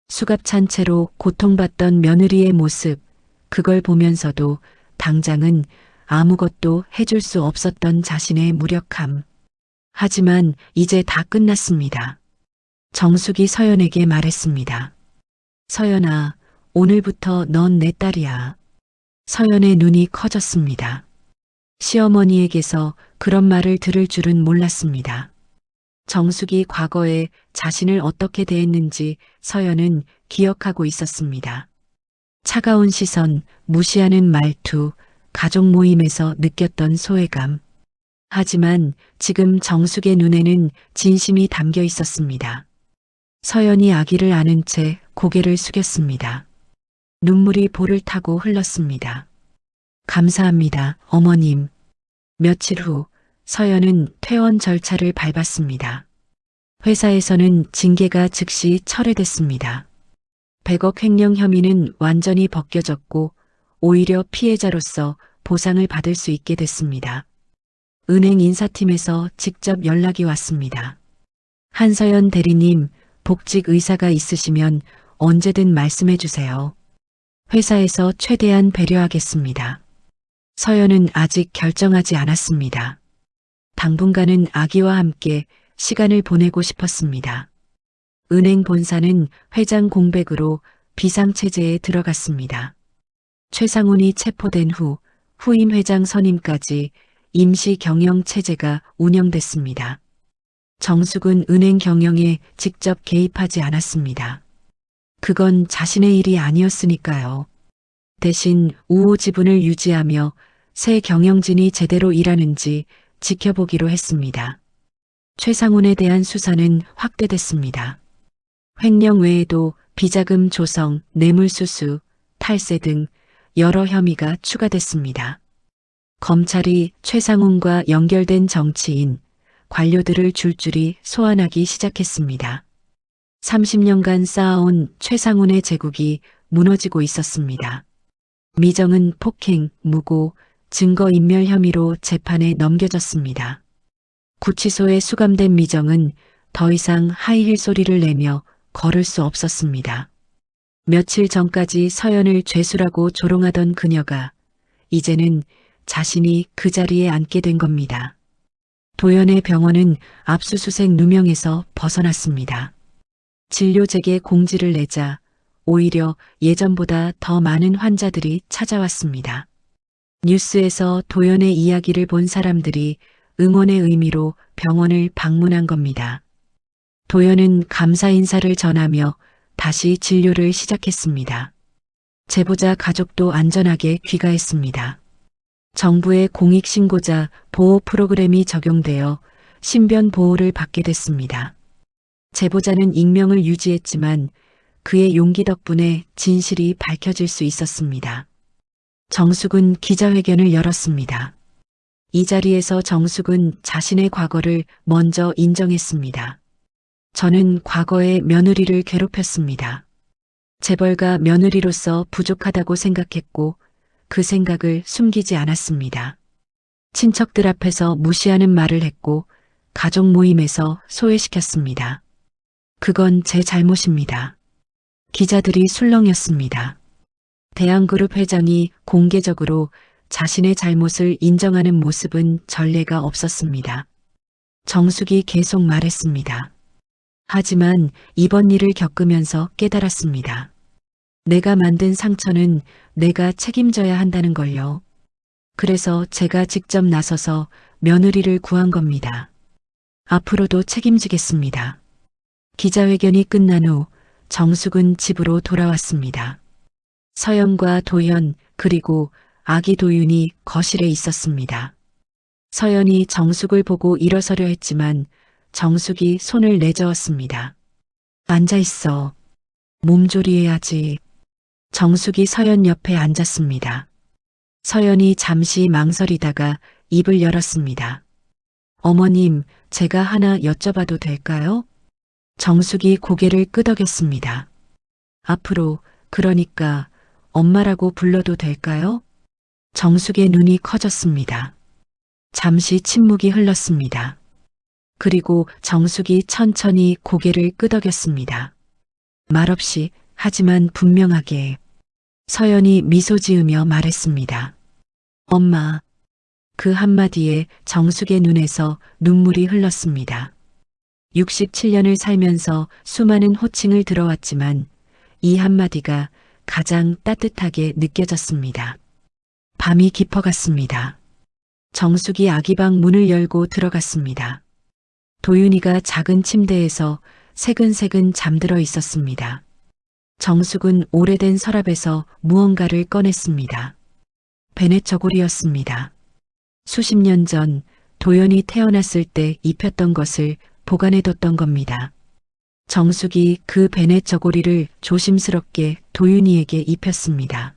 수갑 찬 채로 고통받던 며느리의 모습, 그걸 보면서도 당장은 아무것도 해줄 수 없었던 자신의 무력함. 하지만 이제 다 끝났습니다. 정숙이 서연에게 말했습니다. 서연아, 오늘부터 넌 내 딸이야. 서연의 눈이 커졌습니다. 시어머니에게서 그런 말을 들을 줄은 몰랐습니다. 정숙이 과거에 자신을 어떻게 대했는지 서연은 기억하고 있었습니다. 차가운 시선, 무시하는 말투, 가족 모임에서 느꼈던 소외감. 하지만 지금 정숙의 눈에는 진심이 담겨 있었습니다. 서연이 아기를 안은 채 고개를 숙였습니다. 눈물이 볼을 타고 흘렀습니다. 감사합니다, 어머님. 며칠 후 서연은 퇴원 절차를 밟았습니다. 회사에서는 징계가 즉시 철회됐습니다. 100억 횡령 혐의는 완전히 벗겨졌고 오히려 피해자로서 보상을 받을 수 있게 됐습니다. 은행 인사팀에서 직접 연락이 왔습니다. 한서연 대리님, 복직 의사가 있으시면 언제든 말씀해 주세요. 회사에서 최대한 배려하겠습니다. 서연은 아직 결정하지 않았습니다. 당분간은 아기와 함께 시간을 보내고 싶었습니다. 은행 본사는 회장 공백으로 비상체제에 들어갔습니다. 최상훈이 체포된 후 후임 회장 선임까지 임시 경영 체제가 운영됐습니다. 정숙은 은행 경영에 직접 개입하지 않았습니다. 그건 자신의 일이 아니었으니까요. 대신 우호 지분을 유지하며 새 경영진이 제대로 일하는지 지켜보기로 했습니다. 최상훈에 대한 수사는 확대됐습니다. 횡령 외에도 비자금 조성, 뇌물수수, 탈세 등 여러 혐의가 추가됐습니다. 검찰이 최상훈과 연결된 정치인, 관료들을 줄줄이 소환하기 시작했습니다. 30년간 쌓아온 최상훈의 제국이 무너지고 있었습니다. 미정은 폭행, 무고, 증거인멸 혐의로 재판에 넘겨졌습니다. 구치소에 수감된 미정은 더 이상 하이힐 소리를 내며 걸을 수 없었습니다. 며칠 전까지 서연을 죄수라고 조롱하던 그녀가 이제는 자신이 그 자리에 앉게 된 겁니다. 도연의 병원은 압수수색 누명에서 벗어났습니다. 진료재개 공지를 내자 오히려 예전보다 더 많은 환자들이 찾아왔습니다. 뉴스에서 도연의 이야기를 본 사람들이 응원의 의미로 병원을 방문한 겁니다. 도연은 감사 인사를 전하며 다시 진료를 시작했습니다. 제보자 가족도 안전하게 귀가했습니다. 정부의 공익신고자 보호 프로그램이 적용되어 신변 보호를 받게 됐습니다. 제보자는 익명을 유지했지만 그의 용기 덕분에 진실이 밝혀질 수 있었습니다. 정숙은 기자회견을 열었습니다. 이 자리에서 정숙은 자신의 과거를 먼저 인정했습니다. 저는 과거에 며느리를 괴롭혔습니다. 재벌가 며느리로서 부족하다고 생각했고 그 생각을 숨기지 않았습니다. 친척들 앞에서 무시하는 말을 했고 가족 모임에서 소외시켰습니다. 그건 제 잘못입니다. 기자들이 술렁였습니다. 대한그룹 회장이 공개적으로 자신의 잘못을 인정하는 모습은 전례가 없었습니다. 정숙이 계속 말했습니다. 하지만 이번 일을 겪으면서 깨달았습니다. 내가 만든 상처는 내가 책임져야 한다는 걸요. 그래서 제가 직접 나서서 며느리를 구한 겁니다. 앞으로도 책임지겠습니다. 기자회견이 끝난 후 정숙은 집으로 돌아왔습니다. 서연과 도연 그리고 아기 도윤이 거실에 있었습니다. 서연이 정숙을 보고 일어서려 했지만 정숙이 손을 내저었습니다. 앉아 있어. 몸조리해야지. 정숙이 서연 옆에 앉았습니다. 서연이 잠시 망설이다가 입을 열었습니다. 어머님, 제가 하나 여쭤봐도 될까요? 정숙이 고개를 끄덕였습니다. 앞으로, 그러니까 엄마라고 불러도 될까요? 정숙의 눈이 커졌습니다. 잠시 침묵이 흘렀습니다. 그리고 정숙이 천천히 고개를 끄덕였습니다. 말없이 하지만 분명하게. 서연이 미소 지으며 말했습니다. 엄마. 그 한마디에 정숙의 눈에서 눈물이 흘렀습니다. 67년을 살면서 수많은 호칭을 들어왔지만 이 한마디가 가장 따뜻하게 느껴졌습니다. 밤이 깊어갔습니다. 정숙이 아기방 문을 열고 들어갔습니다. 도윤이가 작은 침대에서 새근새근 잠들어 있었습니다. 정숙은 오래된 서랍에서 무언가를 꺼냈습니다. 베넷 저고리였습니다. 수십 년 전 도연이 태어났을 때 입혔던 것을 보관해뒀던 겁니다. 정숙이 그 베넷 저고리를 조심스럽게 도윤이에게 입혔습니다.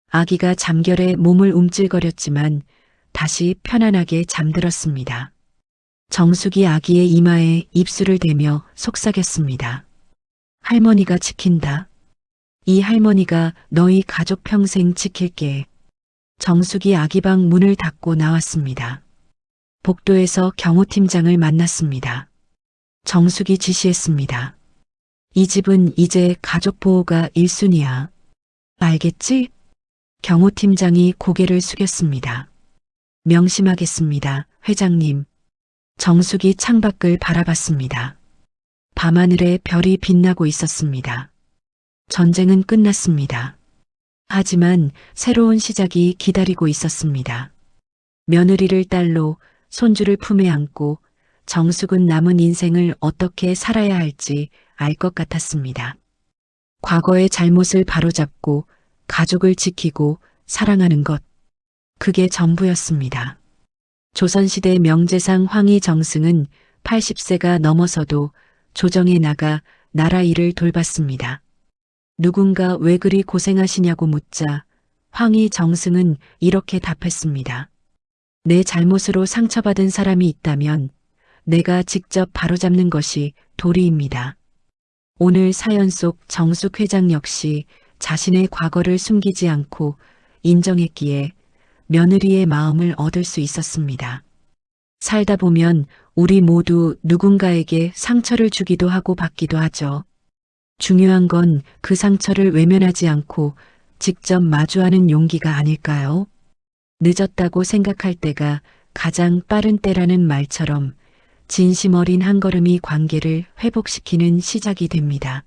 아기가 잠결에 몸을 움찔거렸지만 다시 편안하게 잠들었습니다. 정숙이 아기의 이마에 입술을 대며 속삭였습니다. 할머니가 지킨다. 이 할머니가 너희 가족 평생 지킬게. 정숙이 아기방 문을 닫고 나왔습니다. 복도에서 경호팀장을 만났습니다. 정숙이 지시했습니다. 이 집은 이제 가족 보호가 1순위야. 알겠지? 경호팀장이 고개를 숙였습니다. 명심하겠습니다, 회장님. 정숙이 창밖을 바라봤습니다. 밤하늘에 별이 빛나고 있었습니다. 전쟁은 끝났습니다. 하지만 새로운 시작이 기다리고 있었습니다. 며느리를 딸로, 손주를 품에 안고 정숙은 남은 인생을 어떻게 살아야 할지 알 것 같았습니다. 과거의 잘못을 바로잡고 가족을 지키고 사랑하는 것, 그게 전부였습니다. 조선시대 명재상 황희정승은 80세가 넘어서도 조정에 나가 나라 일을 돌봤습니다. 누군가 왜 그리 고생하시냐고 묻자 황희정승은 이렇게 답했습니다. 내 잘못으로 상처받은 사람이 있다면 내가 직접 바로잡는 것이 도리입니다. 오늘 사연 속 정숙 회장 역시 자신의 과거를 숨기지 않고 인정했기에 며느리의 마음을 얻을 수 있었습니다. 살다 보면 우리 모두 누군가에게 상처를 주기도 하고 받기도 하죠. 중요한 건 그 상처를 외면하지 않고 직접 마주하는 용기가 아닐까요? 늦었다고 생각할 때가 가장 빠른 때라는 말처럼 진심 어린 한 걸음이 관계를 회복시키는 시작이 됩니다.